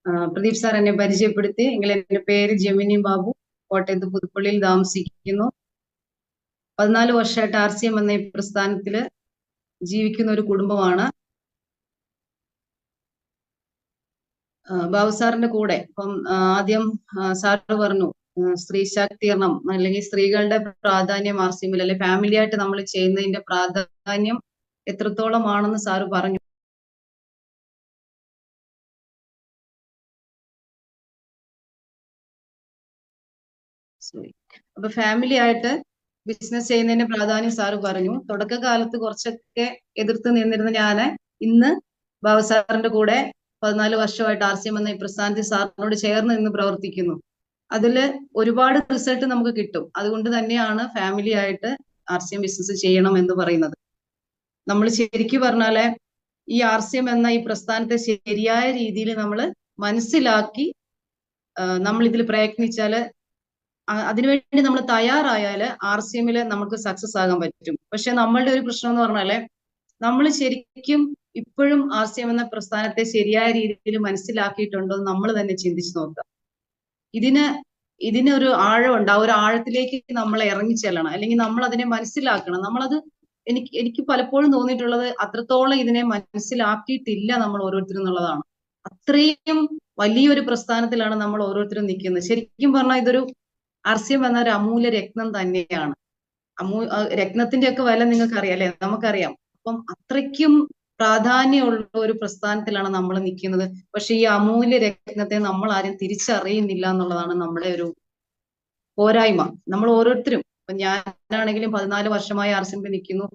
Pradeep sir എന്നെ പരിചയപ്പെടുത്തി. എന്റെ പേര് ജെമിനി ബാബു, കോട്ടയത്ത് പുതുപ്പള്ളിയിൽ താമസിക്കുന്നു. 14 വർഷമായിട്ട് RCM എന്ന ഈ പ്രസ്ഥാനത്തില് ജീവിക്കുന്ന ഒരു കുടുംബമാണ്. ബാബു സാറിന്റെ കൂടെ ഇപ്പം ആദ്യം സാറ് പറഞ്ഞു സ്ത്രീ ശാക്തീകരണം അല്ലെങ്കിൽ സ്ത്രീകളുടെ പ്രാധാന്യം RCM അല്ലെങ്കിൽ ഫാമിലി ആയിട്ട് നമ്മൾ ചെയ്യുന്നതിന്റെ പ്രാധാന്യം എത്രത്തോളമാണെന്ന് സാറ് പറഞ്ഞു. അപ്പൊ ഫാമിലി ആയിട്ട് ബിസിനസ് ചെയ്യുന്നതിന്റെ പ്രാധാന്യം സാറ് പറഞ്ഞു. തുടക്കകാലത്ത് കുറച്ചൊക്കെ എതിർത്ത് നിന്നിരുന്ന ഞാന് ഇന്ന് ബാബു സാറിന്റെ കൂടെ 14 വർഷമായിട്ട് RCM എന്ന ഈ പ്രസ്ഥാനത്തിൽ സാറിനോട് ചേർന്ന് നിന്ന് പ്രവർത്തിക്കുന്നു. അതില് ഒരുപാട് റിസൾട്ട് നമുക്ക് കിട്ടും. അതുകൊണ്ട് തന്നെയാണ് ഫാമിലി ആയിട്ട് RCM ബിസിനസ് ചെയ്യണം എന്ന് പറയുന്നത്. നമ്മൾ ശരിക്കും പറഞ്ഞാല് ഈ RCM എന്ന ഈ പ്രസ്ഥാനത്തെ ശരിയായ രീതിയിൽ നമ്മൾ മനസ്സിലാക്കി നമ്മൾ ഇതിൽ പ്രയത്നിച്ചാല് അതിനുവേണ്ടി നമ്മൾ തയ്യാറായാല് RCM നമുക്ക് സക്സസ് ആകാൻ പറ്റും. പക്ഷെ നമ്മളുടെ ഒരു പ്രശ്നം എന്ന് പറഞ്ഞാല് നമ്മൾ ശരിക്കും ഇപ്പോഴും RCM എന്ന പ്രസ്ഥാനത്തെ ശരിയായ രീതിയിൽ മനസ്സിലാക്കിയിട്ടുണ്ടോ എന്ന് നമ്മൾ തന്നെ ചിന്തിച്ചു നോക്കുക. ഇതിനൊരു ആഴമുണ്ട്. ആ ഒരു ആഴത്തിലേക്ക് നമ്മൾ ഇറങ്ങിച്ചെല്ലണം, അല്ലെങ്കിൽ നമ്മൾ അതിനെ മനസ്സിലാക്കണം. നമ്മളത് എനിക്ക് പലപ്പോഴും തോന്നിയിട്ടുള്ളത് അത്രത്തോളം ഇതിനെ മനസ്സിലാക്കിയിട്ടില്ല നമ്മൾ ഓരോരുത്തരും എന്നുള്ളതാണ്. അത്രയും വലിയൊരു പ്രസ്ഥാനത്തിലാണ് നമ്മൾ ഓരോരുത്തരും നിൽക്കുന്നത്. ശരിക്കും പറഞ്ഞാൽ ഇതൊരു RCM എന്ന ഒരു അമൂല്യ രത്നം തന്നെയാണ്. രത്നത്തിന്റെ ഒക്കെ വില നിങ്ങൾക്ക് അറിയാം അല്ലെ? നമുക്കറിയാം. അപ്പം അത്രയ്ക്കും പ്രാധാന്യമുള്ള ഒരു പ്രസ്ഥാനത്തിലാണ് നമ്മൾ നിൽക്കുന്നത്. പക്ഷെ ഈ അമൂല്യ രത്നത്തെ നമ്മൾ ആരും തിരിച്ചറിയുന്നില്ല എന്നുള്ളതാണ് നമ്മുടെ ഒരു പോരായ്മ. നമ്മൾ ഓരോരുത്തരും, ഇപ്പൊ ഞാനാണെങ്കിലും 14 വർഷമായി RCM നിൽക്കുന്നു.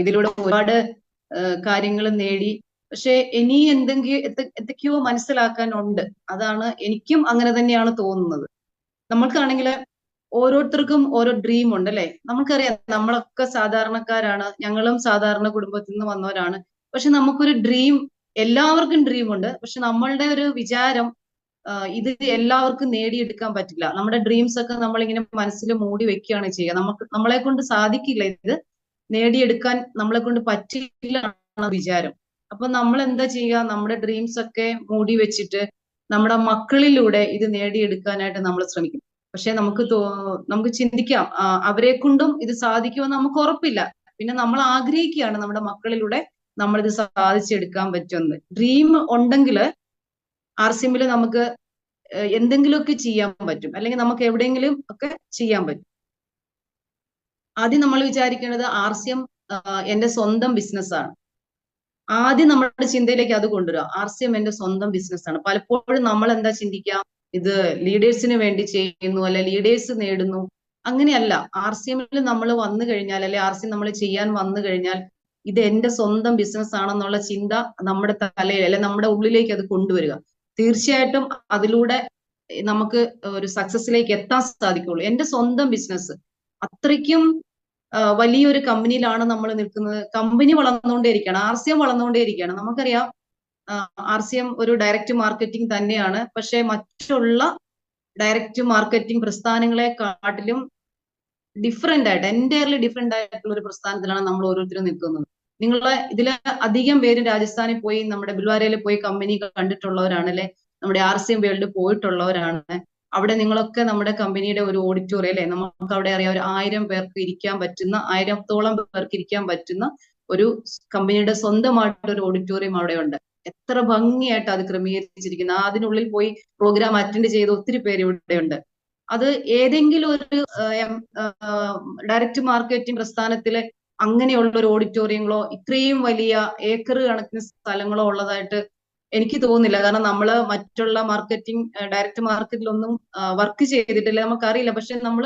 ഇതിലൂടെ ഒരുപാട് കാര്യങ്ങൾ നേടി. പക്ഷെ ഇനി എന്തൊക്കെയോ മനസ്സിലാക്കാനുണ്ട്. അതാണ് എനിക്കും അങ്ങനെ തന്നെയാണ് തോന്നുന്നത്. നമ്മൾക്കാണെങ്കിൽ ഓരോരുത്തർക്കും ഓരോ ഡ്രീം ഉണ്ട് അല്ലെ? നമുക്കറിയാം നമ്മളൊക്കെ സാധാരണക്കാരാണ്, ഞങ്ങളും സാധാരണ കുടുംബത്തിൽ നിന്ന് വന്നവരാണ്. പക്ഷെ നമുക്കൊരു ഡ്രീം, എല്ലാവർക്കും ഡ്രീം ഉണ്ട്. പക്ഷെ നമ്മളുടെ ഒരു വിചാരം ഇത് എല്ലാവർക്കും നേടിയെടുക്കാൻ പറ്റില്ല. നമ്മുടെ ഡ്രീംസ് ഒക്കെ നമ്മളിങ്ങനെ മനസ്സിൽ മൂടി വെക്കുകയാണ് ചെയ്യുക. നമ്മളെ കൊണ്ട് സാധിക്കില്ല, ഇത് നേടിയെടുക്കാൻ നമ്മളെ കൊണ്ട് പറ്റില്ല എന്നാണ് വിചാരം. അപ്പൊ നമ്മൾ എന്താ ചെയ്യുക? നമ്മുടെ ഡ്രീംസ് ഒക്കെ മൂടി വെച്ചിട്ട് നമ്മുടെ മക്കളിലൂടെ ഇത് നേടിയെടുക്കാനായിട്ട് നമ്മൾ ശ്രമിക്കും. പക്ഷെ നമുക്ക് ചിന്തിക്കാം, അവരെ കൊണ്ടും ഇത് സാധിക്കുമെന്ന് നമുക്ക് ഉറപ്പില്ല. പിന്നെ നമ്മൾ ആഗ്രഹിക്കുകയാണ് നമ്മുടെ മക്കളിലൂടെ നമ്മളിത് സാധിച്ചെടുക്കാൻ പറ്റുമെന്ന്. ഡ്രീം ഉണ്ടെങ്കിൽ RCM നമുക്ക് എന്തെങ്കിലുമൊക്കെ ചെയ്യാൻ പറ്റും, അല്ലെങ്കിൽ നമുക്ക് എവിടെയെങ്കിലും ഒക്കെ ചെയ്യാൻ പറ്റും. ആദ്യം നമ്മൾ വിചാരിക്കേണ്ടത് RCM എന്റെ സ്വന്തം ബിസിനസ്സാണ്. ആദ്യം നമ്മുടെ ചിന്തയിലേക്ക് അത് കൊണ്ടുവരിക. RCM എന്റെ സ്വന്തം ബിസിനസ്സാണ്. പലപ്പോഴും നമ്മൾ എന്താ ചിന്തിക്കുക, ഇത് ലീഡേഴ്സിന് വേണ്ടി ചെയ്യുന്നു, അല്ലെ ലീഡേഴ്സ് നേടുന്നു. അങ്ങനെയല്ല. RCM നമ്മൾ വന്നു കഴിഞ്ഞാൽ, അല്ലെ RCM നമ്മൾ ചെയ്യാൻ വന്നു കഴിഞ്ഞാൽ ഇത് എന്റെ സ്വന്തം ബിസിനസ് ആണെന്നുള്ള ചിന്ത നമ്മുടെ തലയിൽ, അല്ലെ നമ്മുടെ ഉള്ളിലേക്ക് അത് കൊണ്ടുവരിക. തീർച്ചയായിട്ടും അതിലൂടെ നമുക്ക് ഒരു സക്സസിലേക്ക് എത്താൻ സാധിക്കുള്ളൂ. എന്റെ സ്വന്തം ബിസിനസ്. അത്രയ്ക്കും വലിയൊരു കമ്പനിയിലാണ് നമ്മൾ നിൽക്കുന്നത്. കമ്പനി വളർന്നുകൊണ്ടേയിരിക്കുകയാണ്, RCM വളർന്നുകൊണ്ടേയിരിക്കുകയാണ്. നമുക്കറിയാം RCM ഒരു ഡയറക്റ്റ് മാർക്കറ്റിംഗ് തന്നെയാണ്. പക്ഷെ മറ്റുള്ള ഡയറക്റ്റ് മാർക്കറ്റിംഗ് പ്രസ്ഥാനങ്ങളെക്കാട്ടിലും ഡിഫറെന്റ് ആയിട്ട്, എൻറ്റയർലി ഡിഫറെന്റ് ആയിട്ടുള്ള ഒരു പ്രസ്ഥാനത്തിലാണ് നമ്മൾ ഓരോരുത്തരും നിൽക്കുന്നത്. നിങ്ങളെ ഇതില് അധികം പേര് രാജസ്ഥാനിൽ പോയി, നമ്മുടെ ബിൽവാരയിൽ പോയി കമ്പനി കണ്ടിട്ടുള്ളവരാണ്, അല്ലെ നമ്മുടെ RCM വേൾഡ് പോയിട്ടുള്ളവരാണ്. അവിടെ നിങ്ങളൊക്കെ നമ്മുടെ കമ്പനിയുടെ ഒരു ഓഡിറ്റോറിയം, അല്ലെ, നമുക്ക് അവിടെ അറിയാം, ഒരു 1000 പേർക്ക് ഇരിക്കാൻ പറ്റുന്ന, 1000-ഓളം പേർക്ക് ഇരിക്കാൻ പറ്റുന്ന ഒരു കമ്പനിയുടെ സ്വന്തമായിട്ട് ഒരു ഓഡിറ്റോറിയം അവിടെ ഉണ്ട്. എത്ര ഭംഗിയായിട്ട് അത് ക്രമീകരിച്ചിരിക്കുന്നത്. അതിനുള്ളിൽ പോയി പ്രോഗ്രാം അറ്റൻഡ് ചെയ്ത ഒത്തിരി പേര് ഇവിടെ ഉണ്ട്. അത് ഏതെങ്കിലും ഒരു ഡയറക്റ്റ് മാർക്കറ്റിംഗ് പ്രസ്ഥാനത്തിലെ അങ്ങനെയുള്ള ഒരു ഓഡിറ്റോറിയങ്ങളോ ഇത്രയും വലിയ ഏക്കർ കണക്കിന് സ്ഥലങ്ങളോ ഉള്ളതായിട്ട് എനിക്ക് തോന്നുന്നില്ല. കാരണം നമ്മള് മറ്റുള്ള മാർക്കറ്റിംഗ്, ഡയറക്റ്റ് മാർക്കറ്റിലൊന്നും വർക്ക് ചെയ്തിട്ടില്ല, നമുക്കറിയില്ല. പക്ഷെ നമ്മൾ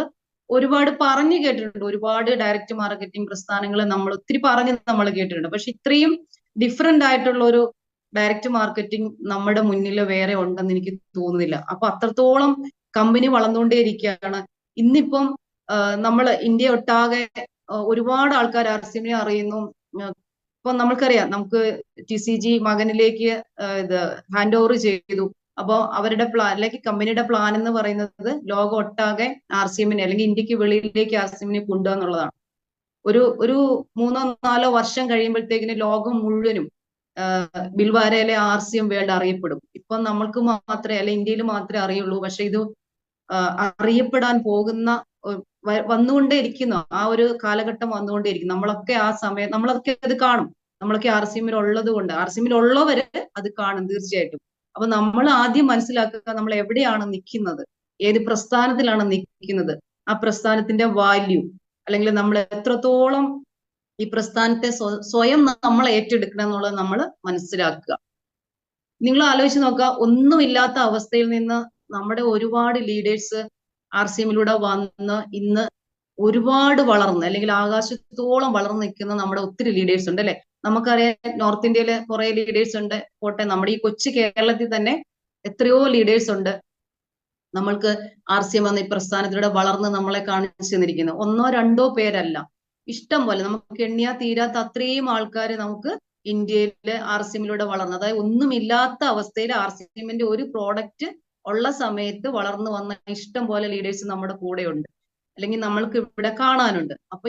ഒരുപാട് പറഞ്ഞു കേട്ടിട്ടുണ്ട്. ഒരുപാട് ഡയറക്റ്റ് മാർക്കറ്റിംഗ് പ്രസ്ഥാനങ്ങൾ നമ്മൾ ഒത്തിരി പറഞ്ഞ് നമ്മൾ കേട്ടിട്ടുണ്ട്. പക്ഷെ ഇത്രയും ഡിഫറെന്റ് ആയിട്ടുള്ള ഒരു ഡയറക്റ്റ് മാർക്കറ്റിംഗ് നമ്മുടെ മുന്നിൽ വേറെ ഉണ്ടെന്ന് എനിക്ക് തോന്നുന്നില്ല. അപ്പൊ അത്രത്തോളം കമ്പനി വളർന്നുകൊണ്ടേയിരിക്കുകയാണ്. ഇന്നിപ്പം നമ്മൾ ഇന്ത്യ ഒട്ടാകെ ഒരുപാട് ആൾക്കാർ RCM അറിയുന്നു. ഇപ്പൊ നമുക്കറിയാം, നമുക്ക് TCG മകനിലേക്ക് ഇത് ഹാൻഡ് ഓവർ ചെയ്തു. അപ്പൊ അവരുടെ പ്ലാൻ, അല്ലെങ്കിൽ കമ്പനിയുടെ പ്ലാൻ എന്ന് പറയുന്നത് ലോകം ഒട്ടാകെ RCM അല്ലെങ്കിൽ ഇന്ത്യക്ക് വെളിയിലേക്ക് RCM കൊണ്ടുപോകുക എന്നുള്ളതാണ്. ഒരു 3-4 വർഷം കഴിയുമ്പോഴത്തേക്കിന് ലോകം മുഴുവനും ബിൽവാരയിലെ RCM വേൾഡ് അറിയപ്പെടും. ഇപ്പൊ നമ്മൾക്ക് മാത്രമേ അല്ലെ ഇന്ത്യയിൽ മാത്രമേ അറിയുള്ളൂ. പക്ഷെ ഇത് അറിയപ്പെടാൻ പോകുന്ന വന്നുകൊണ്ടേ ഇരിക്കുന്നു. ആ ഒരു കാലഘട്ടം വന്നുകൊണ്ടേയിരിക്കും. നമ്മളൊക്കെ ആ സമയം നമ്മളൊക്കെ അത് കാണും. നമ്മളൊക്കെ RCM ഉള്ളത് കൊണ്ട് RCM ഉള്ളവര് അത് കാണും തീർച്ചയായിട്ടും. അപ്പൊ നമ്മൾ ആദ്യം മനസ്സിലാക്കുക നമ്മൾ എവിടെയാണ് നിൽക്കുന്നത്, ഏത് പ്രസ്ഥാനത്തിലാണ് നിൽക്കുന്നത്, ആ പ്രസ്ഥാനത്തിന്റെ വാല്യൂ, അല്ലെങ്കിൽ നമ്മൾ എത്രത്തോളം ഈ പ്രസ്ഥാനത്തെ സ്വയം നമ്മൾ ഏറ്റെടുക്കണം എന്നുള്ളത് നമ്മൾ മനസ്സിലാക്കുക. നിങ്ങൾ ആലോചിച്ച് നോക്കുക, ഒന്നുമില്ലാത്ത അവസ്ഥയിൽ നിന്ന് നമ്മുടെ ഒരുപാട് ലീഡേഴ്സ് RCM വന്ന് ഇന്ന് ഒരുപാട് വളർന്ന്, അല്ലെങ്കിൽ ആകാശത്തോളം വളർന്നു നിൽക്കുന്ന നമ്മുടെ ഒത്തിരി ലീഡേഴ്സ് ഉണ്ട് അല്ലെ. നമുക്കറിയാം നോർത്ത് ഇന്ത്യയില് കുറെ ലീഡേഴ്സ് ഉണ്ട്. പോട്ടെ, നമ്മുടെ ഈ കൊച്ചു കേരളത്തിൽ തന്നെ എത്രയോ ലീഡേഴ്സ് ഉണ്ട് നമ്മൾക്ക് RCM എന്ന ഈ പ്രസ്ഥാനത്തിലൂടെ വളർന്ന് നമ്മളെ കാണിച്ചു തന്നിരിക്കുന്നത്. ഒന്നോ രണ്ടോ പേരല്ല, ഇഷ്ടം പോലെ, നമുക്ക് എണ്ണിയാ തീരാത്ത അത്രയും ആൾക്കാർ നമുക്ക് ഇന്ത്യയിലെ RCM വളർന്നു. അതായത് ഒന്നുമില്ലാത്ത അവസ്ഥയിൽ RCM ഒരു പ്രോഡക്റ്റ് ഉള്ള സമയത്ത് വളർന്നു വന്ന ഇഷ്ടം പോലെ ലീഡേഴ്സ് നമ്മുടെ കൂടെയുണ്ട്, അല്ലെങ്കിൽ നമ്മൾക്ക് ഇവിടെ കാണാനുണ്ട്. അപ്പൊ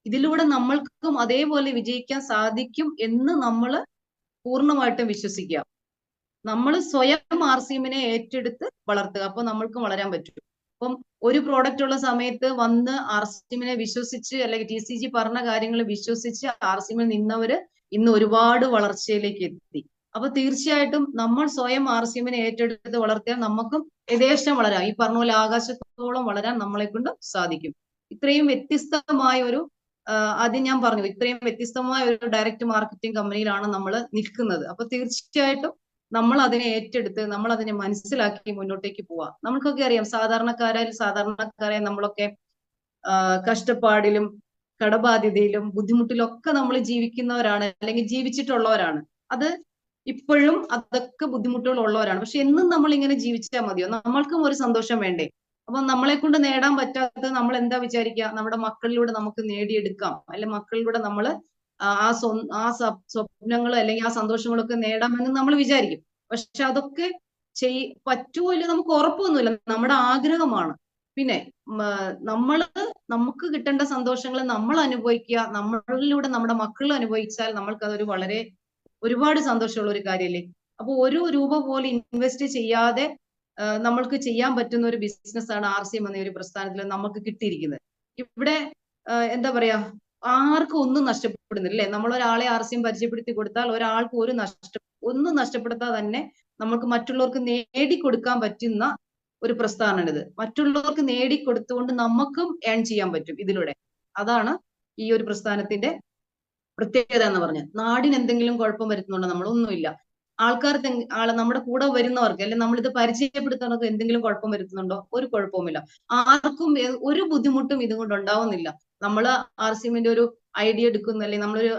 ഇതിലൂടെ നമ്മൾക്കും അതേപോലെ വിജയിക്കാൻ സാധിക്കും എന്ന് നമ്മൾ പൂർണ്ണമായിട്ടും വിശ്വസിക്കുക. നമ്മൾ സ്വയം RCM ഏറ്റെടുത്ത് വളർത്തുക, അപ്പൊ നമ്മൾക്കും വളരാൻ പറ്റും. അപ്പം ഒരു പ്രോഡക്റ്റ് ഉള്ള സമയത്ത് വന്ന് RCM വിശ്വസിച്ച്, അല്ലെങ്കിൽ TCG പറഞ്ഞ കാര്യങ്ങൾ വിശ്വസിച്ച് RCM നിന്നവര് ഇന്ന് ഒരുപാട് വളർച്ചയിലേക്ക് എത്തി. അപ്പൊ തീർച്ചയായിട്ടും നമ്മൾ സ്വയം RCM ഏറ്റെടുത്ത് വളർത്തിയാൽ നമുക്കും യഥേഷ്ടം വളരാം. ഈ പറഞ്ഞ പോലെ ആകാശത്തോളം വളരാൻ നമ്മളെ കൊണ്ട് സാധിക്കും. ഇത്രയും വ്യത്യസ്തമായ ഒരു ആദ്യം ഞാൻ പറഞ്ഞു, ഇത്രയും വ്യത്യസ്തമായ ഒരു ഡയറക്റ്റ് മാർക്കറ്റിംഗ് കമ്പനിയിലാണ് നമ്മൾ നിൽക്കുന്നത്. അപ്പൊ തീർച്ചയായിട്ടും നമ്മൾ അതിനെ ഏറ്റെടുത്ത് നമ്മൾ അതിനെ മനസ്സിലാക്കി മുന്നോട്ടേക്ക് പോവാം. നമുക്കൊക്കെ അറിയാം, സാധാരണക്കാരായ നമ്മളൊക്കെ കഷ്ടപ്പാടിലും കടബാധ്യതയിലും ബുദ്ധിമുട്ടിലും ഒക്കെ നമ്മൾ ജീവിക്കുന്നവരാണ്, അല്ലെങ്കിൽ ജീവിച്ചിട്ടുള്ളവരാണ്. അത് ഇപ്പോഴും അതൊക്കെ ബുദ്ധിമുട്ടുകൾ ഉള്ളവരാണ്. പക്ഷെ എന്നും നമ്മൾ ഇങ്ങനെ ജീവിച്ചാൽ മതിയോ? നമ്മൾക്കും ഒരു സന്തോഷം വേണ്ടേ? അപ്പൊ നമ്മളെ കൊണ്ട് നേടാൻ പറ്റാത്തത് നമ്മൾ എന്താ വിചാരിക്കുക, നമ്മുടെ മക്കളിലൂടെ നമുക്ക് നേടിയെടുക്കാം, അല്ലെ മക്കളിലൂടെ നമ്മൾ ആ സ്വപ്നങ്ങൾ അല്ലെങ്കിൽ ആ സന്തോഷങ്ങളൊക്കെ നേടാമെന്ന് നമ്മൾ വിചാരിക്കും. പക്ഷെ അതൊക്കെ പറ്റുമോ ഇല്ല നമുക്ക് ഉറപ്പൊന്നുമില്ല, നമ്മുടെ ആഗ്രഹമാണ്. പിന്നെ നമുക്ക് കിട്ടേണ്ട സന്തോഷങ്ങൾ നമ്മൾ അനുഭവിക്കുക, നമ്മളിലൂടെ നമ്മുടെ മക്കൾ അനുഭവിച്ചാൽ നമ്മൾക്ക് അതൊരു ഒരുപാട് സന്തോഷമുള്ള ഒരു കാര്യമല്ലേ. അപ്പൊ ഒരു രൂപ പോലും ഇൻവെസ്റ്റ് ചെയ്യാതെ നമ്മൾക്ക് ചെയ്യാൻ പറ്റുന്ന ഒരു ബിസിനസ്സാണ് RCM എന്ന ഒരു പ്രസ്ഥാനത്തിൽ നമുക്ക് കിട്ടിയിരിക്കുന്നത്. ഇവിടെ എന്താ പറയാ, ആർക്കും ഒന്നും നഷ്ടപ്പെടുന്നില്ല അല്ലെ. നമ്മൾ ഒരാളെ RCM പരിചയപ്പെടുത്തി കൊടുത്താൽ ഒരാൾക്ക് ഒന്നും നഷ്ടപ്പെടുത്താതെ തന്നെ നമുക്ക് മറ്റുള്ളവർക്ക് നേടിക്കൊടുക്കാൻ പറ്റുന്ന ഒരു പ്രസ്ഥാനമാണിത്. മറ്റുള്ളവർക്ക് നേടിക്കൊടുത്തുകൊണ്ട് നമുക്കും ഏൺ ചെയ്യാൻ പറ്റും ഇതിലൂടെ. അതാണ് ഈ ഒരു പ്രസ്ഥാനത്തിന്റെ പ്രത്യേകത എന്ന് പറഞ്ഞാൽ. നാടിന് എന്തെങ്കിലും കുഴപ്പം വരുത്തുന്നുണ്ടോ? നമ്മളൊന്നുമില്ല. നമ്മുടെ കൂടെ വരുന്നവർക്ക്, അല്ലെങ്കിൽ നമ്മളിത് പരിചയപ്പെടുത്തുന്നവർക്ക് എന്തെങ്കിലും കുഴപ്പം വരുത്തുന്നുണ്ടോ? ഒരു കുഴപ്പവുമില്ല. ആർക്കും ഒരു ബുദ്ധിമുട്ടും ഇതുകൊണ്ട് ഉണ്ടാവുന്നില്ല. നമ്മൾ RCM ഒരു ഐഡിയ എടുക്കുന്നു, അല്ലെങ്കിൽ നമ്മളൊരു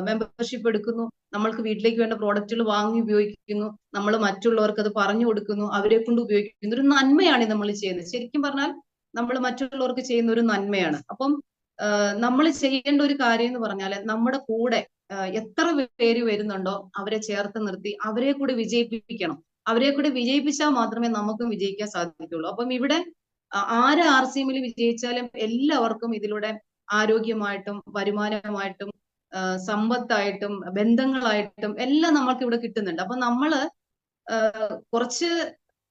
മെമ്പർഷിപ്പ് എടുക്കുന്നു, നമ്മൾക്ക് വീട്ടിലേക്ക് വേണ്ട പ്രോഡക്റ്റുകൾ വാങ്ങി ഉപയോഗിക്കുന്നു, നമ്മൾ മറ്റുള്ളവർക്ക് അത് പറഞ്ഞു കൊടുക്കുന്നു, അവരെ കൊണ്ട് ഉപയോഗിക്കുന്നു. ഒരു നന്മയാണ് നമ്മൾ ചെയ്യുന്നത്. ശരിക്കും പറഞ്ഞാൽ നമ്മൾ മറ്റുള്ളവർക്ക് ചെയ്യുന്ന ഒരു നന്മയാണ്. അപ്പം നമ്മൾ ചെയ്യേണ്ട ഒരു കാര്യം എന്ന് പറഞ്ഞാൽ, നമ്മുടെ കൂടെ എത്ര പേര് വരുന്നുണ്ടോ അവരെ ചേർത്ത് നിർത്തി അവരെ കൂടി വിജയിപ്പിക്കണം. അവരെ കൂടി വിജയിപ്പിച്ചാൽ മാത്രമേ നമുക്കും വിജയിക്കാൻ സാധിക്കുള്ളൂ. അപ്പം ഇവിടെ ആര് RCM വിജയിച്ചാലും എല്ലാവർക്കും ഇതിലൂടെ ആരോഗ്യമായിട്ടും വരുമാനമായിട്ടും സമ്പത്തായിട്ടും ബന്ധങ്ങളായിട്ടും എല്ലാം നമ്മൾക്ക് ഇവിടെ കിട്ടുന്നുണ്ട്. അപ്പൊ നമ്മള്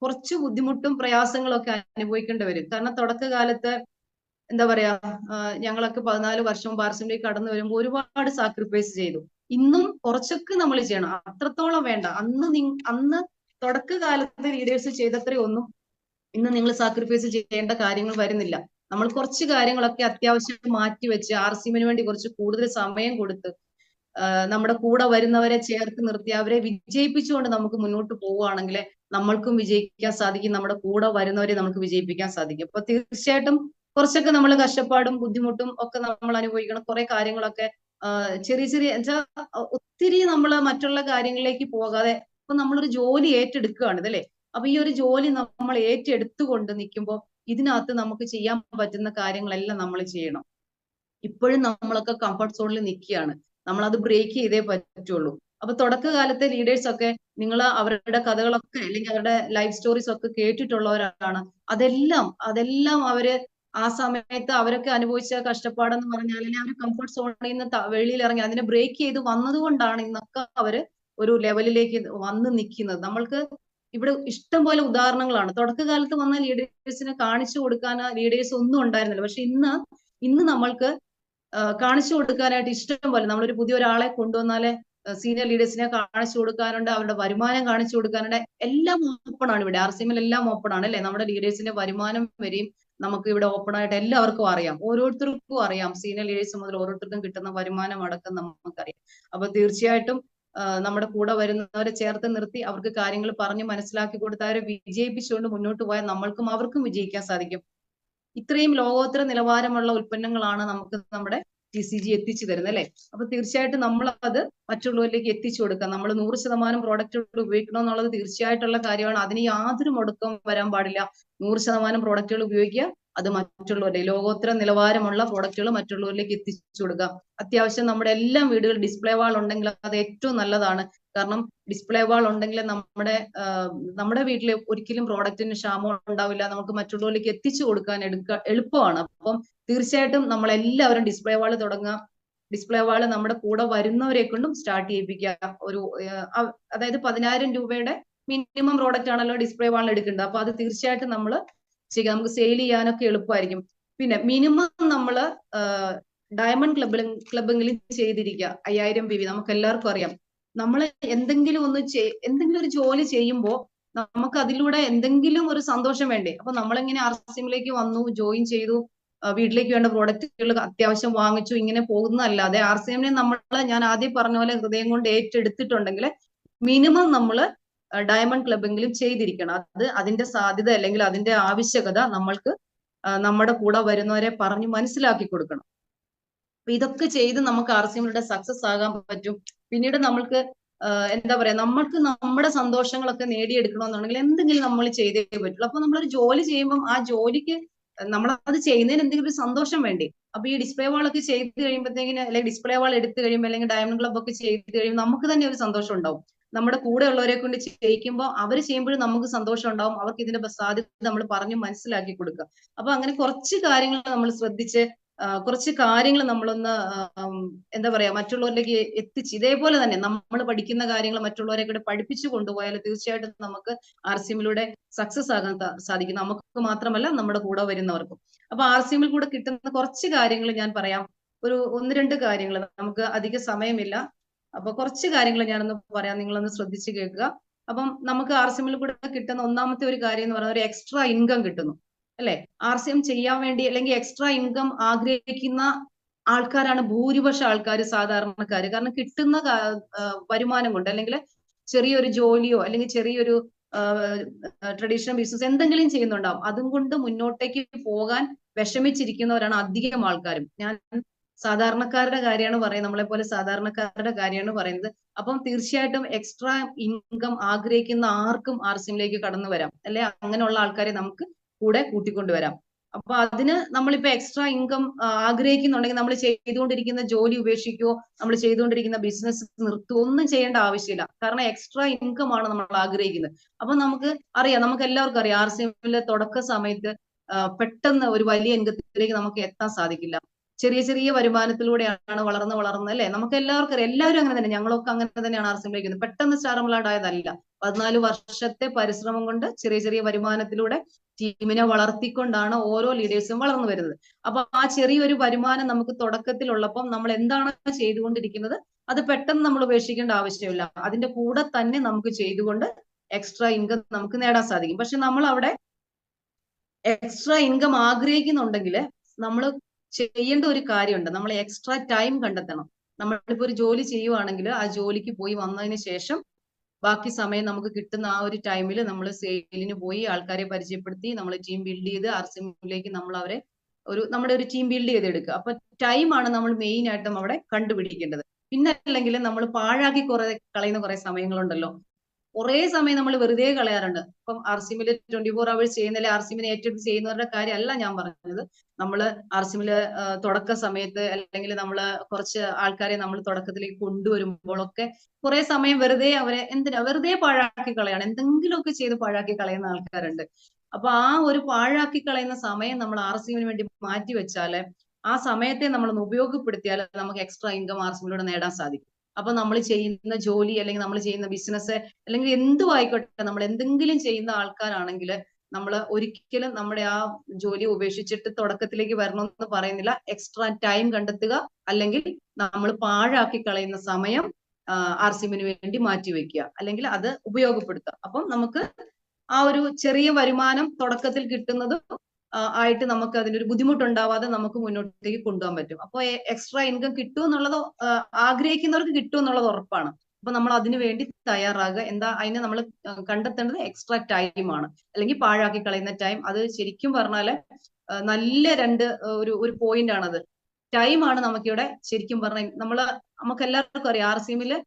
കുറച്ച് ബുദ്ധിമുട്ടും പ്രയാസങ്ങളൊക്കെ അനുഭവിക്കേണ്ടി വരും. കാരണം തുടക്കകാലത്ത് എന്താ പറയാ, ഞങ്ങളൊക്കെ 14 വർഷം RCM കടന്നു വരുമ്പോൾ ഒരുപാട് സാക്രിഫൈസ് ചെയ്തു. ഇന്നും കുറച്ചൊക്കെ നമ്മൾ ചെയ്യണം, അത്രത്തോളം വേണ്ട. അന്ന് തുടക്കകാലത്ത് ലീഡേഴ്സ് ചെയ്തത്രയും ഒന്നും ഇന്ന് നിങ്ങൾ സാക്രിഫൈസ് ചെയ്യേണ്ട കാര്യങ്ങൾ വരുന്നില്ല. നമ്മൾ കുറച്ച് കാര്യങ്ങളൊക്കെ അത്യാവശ്യം മാറ്റിവെച്ച് RCM വേണ്ടി കുറച്ച് കൂടുതൽ സമയം കൊടുത്ത് നമ്മുടെ കൂടെ വരുന്നവരെ ചേർത്ത് നിർത്തി അവരെ വിജയിപ്പിച്ചുകൊണ്ട് നമുക്ക് മുന്നോട്ട് പോവുകയാണെങ്കിൽ നമ്മൾക്കും വിജയിക്കാൻ സാധിക്കും, നമ്മുടെ കൂടെ വരുന്നവരെ നമുക്ക് വിജയിപ്പിക്കാൻ സാധിക്കും. അപ്പൊ തീർച്ചയായിട്ടും കുറച്ചൊക്കെ നമ്മൾ കഷ്ടപ്പാടും ബുദ്ധിമുട്ടും ഒക്കെ നമ്മൾ അനുഭവിക്കണം. കുറെ കാര്യങ്ങളൊക്കെ ചെറിയ ഒത്തിരി നമ്മൾ മറ്റുള്ള കാര്യങ്ങളിലേക്ക് പോകാതെ ഇപ്പൊ നമ്മളൊരു ജോലി ഏറ്റെടുക്കുകയാണ് ഇതല്ലേ. അപ്പൊ ഈ ഒരു ജോലി നമ്മൾ ഏറ്റെടുത്തുകൊണ്ട് നിൽക്കുമ്പോൾ ഇതിനകത്ത് നമുക്ക് ചെയ്യാൻ പറ്റുന്ന കാര്യങ്ങളെല്ലാം നമ്മൾ ചെയ്യണം. ഇപ്പോഴും നമ്മളൊക്കെ കംഫർട്ട് സോണിൽ നിൽക്കുകയാണ്, നമ്മൾ അത് ബ്രേക്ക് ചെയ്തേ പറ്റുള്ളൂ. അപ്പൊ തുടക്കകാലത്തെ ലീഡേഴ്സ് ഒക്കെ നിങ്ങൾ അവരുടെ കഥകളൊക്കെ അല്ലെങ്കിൽ അവരുടെ ലൈഫ് സ്റ്റോറീസ് ഒക്കെ കേട്ടിട്ടുള്ളവരാണ്. അതെല്ലാം അവര് ആ സമയത്ത് അവരൊക്കെ അനുഭവിച്ച കഷ്ടപ്പാടെന്ന് പറഞ്ഞാൽ, അല്ലെങ്കിൽ അവർ കംഫർട്ട് സോണിൽ നിന്ന് വെളിയിൽ ഇറങ്ങി അതിനെ ബ്രേക്ക് ചെയ്ത് വന്നതുകൊണ്ടാണ് ഇന്നൊക്കെ അവര് ഒരു ലെവലിലേക്ക് വന്ന് നിൽക്കുന്നത്. നമ്മൾക്ക് ഇവിടെ ഇഷ്ടം പോലെ ഉദാഹരണങ്ങളാണ്. തുടക്കകാലത്ത് വന്ന ലീഡേഴ്സിനെ കാണിച്ചു കൊടുക്കാൻ ലീഡേഴ്സ് ഒന്നും ഉണ്ടായിരുന്നില്ല. പക്ഷെ ഇന്ന് നമ്മൾക്ക് കാണിച്ചു കൊടുക്കാനായിട്ട് ഇഷ്ടം പോലെ, നമ്മളൊരു പുതിയ ഒരാളെ കൊണ്ടുവന്നാല് സീനിയർ ലീഡേഴ്സിനെ കാണിച്ചു കൊടുക്കാനുണ്ട്, അവരുടെ വരുമാനം കാണിച്ചു കൊടുക്കാനുണ്ട്. എല്ലാം ഓപ്പൺ ആണ് ഇവിടെ. RCM എല്ലാം ഓപ്പൺ ആണ് അല്ലെ. നമ്മുടെ ലീഡേഴ്സിന്റെ വരുമാനം വരെയും നമുക്ക് ഇവിടെ ഓപ്പൺ ആയിട്ട് എല്ലാവർക്കും അറിയാം. ഓരോരുത്തർക്കും അറിയാം. സീനിയർ ലീഡേഴ്സ് മുതൽ ഓരോരുത്തർക്കും കിട്ടുന്ന വരുമാനം അടക്കം നമുക്കറിയാം. അപ്പൊ തീർച്ചയായിട്ടും നമ്മുടെ കൂടെ വരുന്നവരെ ചേർത്ത് നിർത്തി അവർക്ക് കാര്യങ്ങൾ പറഞ്ഞ് മനസ്സിലാക്കി കൊടുത്ത് അവരെ വിജയിപ്പിച്ചുകൊണ്ട് മുന്നോട്ട് പോയാൽ നമ്മൾക്കും അവർക്കും വിജയിക്കാൻ സാധിക്കും. ഇത്രയും ലോകോത്തര നിലവാരമുള്ള ഉൽപ്പന്നങ്ങളാണ് നമുക്ക് നമ്മുടെ TCG എത്തിച്ചു തരുന്നത് അല്ലെ. അപ്പൊ തീർച്ചയായിട്ടും നമ്മൾ അത് മറ്റുള്ളവരിലേക്ക് എത്തിച്ചു കൊടുക്കാം. നമ്മൾ 100% പ്രോഡക്റ്റുകൾ ഉപയോഗിക്കണം എന്നുള്ളത് തീർച്ചയായിട്ടുള്ള കാര്യമാണ്. അതിന് യാതൊരു മുടക്കവും വരാൻ പാടില്ല. 100% പ്രോഡക്റ്റുകൾ ഉപയോഗിക്കുക, അത് മറ്റുള്ളവരുടെ ലോകോത്തര നിലവാരമുള്ള പ്രോഡക്റ്റുകൾ മറ്റുള്ളവരിലേക്ക് എത്തിച്ചു കൊടുക്കുക. അത്യാവശ്യം നമ്മുടെ എല്ലാ വീടുകളിൽ ഡിസ്പ്ലേ വാൾ ഉണ്ടെങ്കിൽ അത് ഏറ്റവും നല്ലതാണ്. കാരണം ഡിസ്പ്ലേ വാൾ ഉണ്ടെങ്കിൽ നമ്മുടെ വീട്ടിൽ ഒരിക്കലും പ്രോഡക്റ്റിന് ക്ഷാമം ഉണ്ടാവില്ല. നമുക്ക് മറ്റുള്ളവരിലേക്ക് എത്തിച്ചു കൊടുക്കാൻ എളുപ്പമാണ്. അപ്പം തീർച്ചയായിട്ടും നമ്മളെല്ലാവരും ഡിസ്പ്ലേ വാൾ തുടങ്ങുക. ഡിസ്പ്ലേ വാൾ നമ്മുടെ കൂടെ വരുന്നവരെ കൊണ്ടും സ്റ്റാർട്ട് ചെയ്യിപ്പിക്കുക. അതായത് 10,000 രൂപയുടെ മിനിമം പ്രോഡക്റ്റ് ആണല്ലോ ഡിസ്പ്ലേ വാളിൽ എടുക്കേണ്ടത്. അപ്പൊ അത് തീർച്ചയായിട്ടും നമ്മൾ ചെയ്യുക. നമുക്ക് സെയിൽ ചെയ്യാനൊക്കെ എളുപ്പമായിരിക്കും. പിന്നെ മിനിമം നമ്മൾ ഡയമണ്ട് ക്ലബെങ്കിലും ചെയ്തിരിക്കുക. 5000 PV. നമുക്ക് എല്ലാവർക്കും അറിയാം, നമ്മൾ എന്തെങ്കിലും ഒരു ജോലി ചെയ്യുമ്പോൾ നമുക്ക് അതിലൂടെ എന്തെങ്കിലും ഒരു സന്തോഷം വേണ്ടേ. അപ്പൊ നമ്മളെങ്ങനെ RCMലേക്ക് വന്നു, ജോയിൻ ചെയ്തു, വീട്ടിലേക്ക് വേണ്ട പ്രോഡക്റ്റുകൾ അത്യാവശ്യം വാങ്ങിച്ചു, ഇങ്ങനെ പോകുന്നതല്ലാതെ RCMനെ ഞാൻ ആദ്യം പറഞ്ഞ പോലെ ഹൃദയം കൊണ്ട് ഏറ്റെടുത്തിട്ടുണ്ടെങ്കിൽ മിനിമം നമ്മൾ ഡയമണ്ട് ക്ലബെങ്കിലും ചെയ്തിരിക്കണം. അതിന്റെ സാധ്യത അല്ലെങ്കിൽ അതിന്റെ ആവശ്യകത നമ്മൾക്ക് നമ്മുടെ കൂടെ വരുന്നവരെ പറഞ്ഞ് മനസ്സിലാക്കി കൊടുക്കണം. അപ്പൊ ഇതൊക്കെ ചെയ്ത് നമുക്ക് RCMയുടെ സക്സസ് ആകാൻ പറ്റും. പിന്നീട് നമ്മൾക്ക് എന്താ പറയാ, നമ്മൾക്ക് നമ്മുടെ സന്തോഷങ്ങളൊക്കെ നേടിയെടുക്കണമെന്നുണ്ടെങ്കിൽ എന്തെങ്കിലും നമ്മൾ ചെയ്തേ പറ്റുള്ളൂ. അപ്പൊ നമ്മളൊരു ജോലി ചെയ്യുമ്പോൾ ആ ജോലിക്ക് നമ്മളത് ചെയ്യുന്നതിന് എന്തെങ്കിലും ഒരു സന്തോഷം വേണ്ടേ. അപ്പൊ ഈ ഡിസ്പ്ലേ വാൾ ഒക്കെ ചെയ്ത് കഴിയുമ്പോഴത്തേക്കിന്, അല്ലെങ്കിൽ ഡിസ്പ്ലേ വാൾ എടുത്തു കഴിയുമ്പോൾ, അല്ലെങ്കിൽ ഡയമണ്ട് ക്ലബ് ഒക്കെ ചെയ്ത് കഴിയുമ്പോൾ നമുക്ക് തന്നെ ഒരു സന്തോഷം ഉണ്ടാവും. നമ്മുടെ കൂടെ ഉള്ളവരെ കൊണ്ട് ചെയ്യിക്കുമ്പോൾ അവർ ചെയ്യുമ്പോഴും നമുക്ക് സന്തോഷം ഉണ്ടാവും. അവർക്ക് ഇതിന്റെ സാധ്യത നമ്മൾ പറഞ്ഞ് മനസ്സിലാക്കി കൊടുക്കുക. അപ്പൊ അങ്ങനെ കുറച്ച് കാര്യങ്ങൾ നമ്മൾ ശ്രദ്ധിച്ച് കുറച്ച് കാര്യങ്ങൾ നമ്മളൊന്ന് എന്താ പറയാ മറ്റുള്ളവരിലേക്ക് എത്തിച്ച്, ഇതേപോലെ തന്നെ നമ്മൾ പഠിക്കുന്ന കാര്യങ്ങൾ മറ്റുള്ളവരെ കൂടെ പഠിപ്പിച്ചു കൊണ്ടുപോയാൽ തീർച്ചയായിട്ടും നമുക്ക് RCMലൂടെ സക്സസ് ആകാൻ സാധിക്കും. നമുക്ക് മാത്രമല്ല നമ്മുടെ കൂടെ വരുന്നവർക്കും. അപ്പൊ RCMൽ കൂടെ കിട്ടുന്ന കുറച്ച് കാര്യങ്ങൾ ഞാൻ പറയാം. ഒരു 1-2 കാര്യങ്ങൾ, നമുക്ക് അധിക സമയമില്ല. അപ്പൊ കുറച്ച് കാര്യങ്ങൾ ഞാനൊന്ന് പറയാം, നിങ്ങളൊന്ന് ശ്രദ്ധിച്ച് കേൾക്കുക. അപ്പം നമുക്ക് RCMൽ കൂടെ കിട്ടുന്ന ഒന്നാമത്തെ ഒരു കാര്യം എന്ന് പറയുന്നത് ഒരു എക്സ്ട്രാ ഇൻകം കിട്ടുന്നു അല്ലെ. RCM ചെയ്യാൻ വേണ്ടി അല്ലെങ്കിൽ എക്സ്ട്രാ ഇൻകം ആഗ്രഹിക്കുന്ന ആൾക്കാരാണ് ഭൂരിപക്ഷം ആൾക്കാർ, സാധാരണക്കാര്. കാരണം കിട്ടുന്ന വരുമാനം കൊണ്ട്, അല്ലെങ്കിൽ ചെറിയൊരു ജോലിയോ അല്ലെങ്കിൽ ചെറിയൊരു ട്രഡീഷണൽ ബിസിനസ് എന്തെങ്കിലും ചെയ്യുന്നുണ്ടാവും, അതും കൊണ്ട് മുന്നോട്ടേക്ക് പോകാൻ വിഷമിച്ചിരിക്കുന്നവരാണ് അധികം ആൾക്കാരും. ഞാൻ സാധാരണക്കാരുടെ കാര്യമാണ് പറയുന്നത്, നമ്മളെ പോലെ സാധാരണക്കാരുടെ കാര്യമാണ് പറയുന്നത്. അപ്പം തീർച്ചയായിട്ടും എക്സ്ട്രാ ഇൻകം ആഗ്രഹിക്കുന്ന ആർക്കും RCMലേക്ക് കടന്നു വരാം അല്ലെ. അങ്ങനെയുള്ള ആൾക്കാരെ നമുക്ക് കൂടെ കൂട്ടിക്കൊണ്ടുവരാം. അപ്പൊ അതിന് നമ്മളിപ്പോ എക്സ്ട്രാ ഇൻകം ആഗ്രഹിക്കുന്നുണ്ടെങ്കിൽ നമ്മൾ ചെയ്തുകൊണ്ടിരിക്കുന്ന ജോലി ഉപേക്ഷിക്കുകയോ നമ്മൾ ചെയ്തുകൊണ്ടിരിക്കുന്ന ബിസിനസ് നിർത്തുകയോ ഒന്നും ചെയ്യേണ്ട ആവശ്യമില്ല. കാരണം എക്സ്ട്രാ ഇൻകം ആണ് നമ്മൾ ആഗ്രഹിക്കുന്നത്. അപ്പൊ നമുക്ക് അറിയാം, നമുക്ക് എല്ലാവർക്കും അറിയാം, RCMലെ തുടക്ക സമയത്ത് പെട്ടെന്ന് ഒരു വലിയ ഇൻകത്തിലേക്ക് നമുക്ക് എത്താൻ സാധിക്കില്ല. ചെറിയ ചെറിയ വരുമാനത്തിലൂടെയാണ് വളർന്ന് അല്ലെ. നമുക്ക് എല്ലാവർക്കും അറിയാം, എല്ലാവരും അങ്ങനെ തന്നെ, ഞങ്ങളൊക്കെ അങ്ങനെ തന്നെയാണ് RCMലേക്ക് വരുന്നത്. പെട്ടെന്ന് സ്റ്റാർ എംപ്ലോയ്ഡ് ആയതല്ല. 14 വർഷത്തെ പരിശ്രമം കൊണ്ട് ചെറിയ ചെറിയ വരുമാനത്തിലൂടെ ടീമിനെ വളർത്തിക്കൊണ്ടാണ് ഓരോ ലീഡേഴ്സും വളർന്നു വരുന്നത്. അപ്പൊ ആ ചെറിയൊരു വരുമാനം നമുക്ക് തുടക്കത്തിലുള്ളപ്പം നമ്മൾ എന്താണ് ചെയ്തുകൊണ്ടിരിക്കുന്നത് അത് പെട്ടെന്ന് നമ്മൾ ഉപേക്ഷിക്കേണ്ട ആവശ്യമില്ല. അതിന്റെ കൂടെ തന്നെ നമുക്ക് ചെയ്തുകൊണ്ട് എക്സ്ട്രാ ഇൻകം നമുക്ക് നേടാൻ സാധിക്കും. പക്ഷെ നമ്മൾ അവിടെ എക്സ്ട്രാ ഇൻകം ആഗ്രഹിക്കുന്നുണ്ടെങ്കിൽ നമ്മൾ ചെയ്യേണ്ട ഒരു കാര്യമുണ്ട്. നമ്മൾ എക്സ്ട്രാ ടൈം കണ്ടെത്തണം. നമ്മളിപ്പോ ഒരു ജോലി ചെയ്യുവാണെങ്കിൽ ആ ജോലിക്ക് പോയി വന്നതിന് ശേഷം ബാക്കി സമയം നമുക്ക് കിട്ടുന്ന ആ ഒരു ടൈമിൽ നമ്മൾ സെയിലിന് പോയി ആൾക്കാരെ പരിചയപ്പെടുത്തി നമ്മൾ ടീം ബിൽഡ് ചെയ്ത് RCMലേക്ക് നമ്മൾ അവരെ നമ്മുടെ ഒരു ടീം ബിൽഡ് ചെയ്തെടുക്കുക. അപ്പൊ ടൈമാണ് നമ്മൾ മെയിൻ ആയിട്ടും അവിടെ കണ്ടുപിടിക്കേണ്ടത്. പിന്നെ അല്ലെങ്കിൽ നമ്മൾ പാഴാക്കി കളയുന്ന കുറെ സമയങ്ങളുണ്ടല്ലോ. കുറെ സമയം നമ്മൾ വെറുതെ കളയാറുണ്ട്. ഇപ്പം RCMല് 24 hours ചെയ്യുന്നില്ല, RCMനെ ഏറ്റെടുത്ത് ചെയ്യുന്നവരുടെ കാര്യമല്ല ഞാൻ പറഞ്ഞത്. നമ്മള് RCMല് തുടക്ക സമയത്ത് അല്ലെങ്കിൽ നമ്മള് കുറച്ച് ആൾക്കാരെ നമ്മൾ തുടക്കത്തിലേക്ക് കൊണ്ടുവരുമ്പോഴൊക്കെ കുറെ സമയം വെറുതെ വെറുതെ പാഴാക്കി കളയാണ്, എന്തെങ്കിലുമൊക്കെ ചെയ്ത് പാഴാക്കി കളയുന്ന ആൾക്കാരുണ്ട്. അപ്പൊ ആ ഒരു പാഴാക്കി കളയുന്ന സമയം നമ്മൾ RCMന് വേണ്ടി മാറ്റി വെച്ചാല്, ആ സമയത്തെ നമ്മളൊന്ന് ഉപയോഗപ്പെടുത്തിയാൽ നമുക്ക് എക്സ്ട്രാ ഇൻകം RCMലൂടെ നേടാൻ സാധിക്കും. അപ്പൊ നമ്മൾ ചെയ്യുന്ന ജോലി അല്ലെങ്കിൽ നമ്മൾ ചെയ്യുന്ന ബിസിനസ് അല്ലെങ്കിൽ എന്തും ആയിക്കോട്ടെ, നമ്മൾ എന്തെങ്കിലും ചെയ്യുന്ന ആൾക്കാരാണെങ്കിൽ നമ്മൾ ഒരിക്കലും നമ്മുടെ ആ ജോലി ഉപേക്ഷിച്ചിട്ട് തുടക്കത്തിലേക്ക് വരണമെന്ന് പറയുന്നില്ല. എക്സ്ട്രാ ടൈം കണ്ടെത്തുക, അല്ലെങ്കിൽ നമ്മൾ പാഴാക്കി കളയുന്ന സമയം RCMന് വേണ്ടി മാറ്റിവെക്കുക, അല്ലെങ്കിൽ അത് ഉപയോഗപ്പെടുത്തുക. അപ്പം നമുക്ക് ആ ഒരു ചെറിയ വരുമാനം തുടക്കത്തിൽ കിട്ടുന്നത് ആയിട്ട് നമുക്ക് അതിനൊരു ബുദ്ധിമുട്ടുണ്ടാവാതെ നമുക്ക് മുന്നോട്ടേക്ക് കൊണ്ടുപോകാൻ പറ്റും. അപ്പൊ എക്സ്ട്രാ ഇൻകം കിട്ടും എന്നുള്ളത് ആഗ്രഹിക്കുന്നവർക്ക് കിട്ടും എന്നുള്ളത് ഉറപ്പാണ്. അപ്പൊ നമ്മൾ അതിനു വേണ്ടി തയ്യാറാകുക. എന്താ അതിന് നമ്മൾ കണ്ടെത്തേണ്ടത് എക്സ്ട്രാ ടൈമാണ്, അല്ലെങ്കിൽ പാഴാക്കി കളയുന്ന ടൈം. അത് ശരിക്കും പറഞ്ഞാല് നല്ല ഒരു പോയിന്റ് ആണത്. ടൈമാണ് നമുക്കിവിടെ ശരിക്കും പറഞ്ഞാൽ നമുക്ക് എല്ലാവർക്കും അറിയാം RCMല്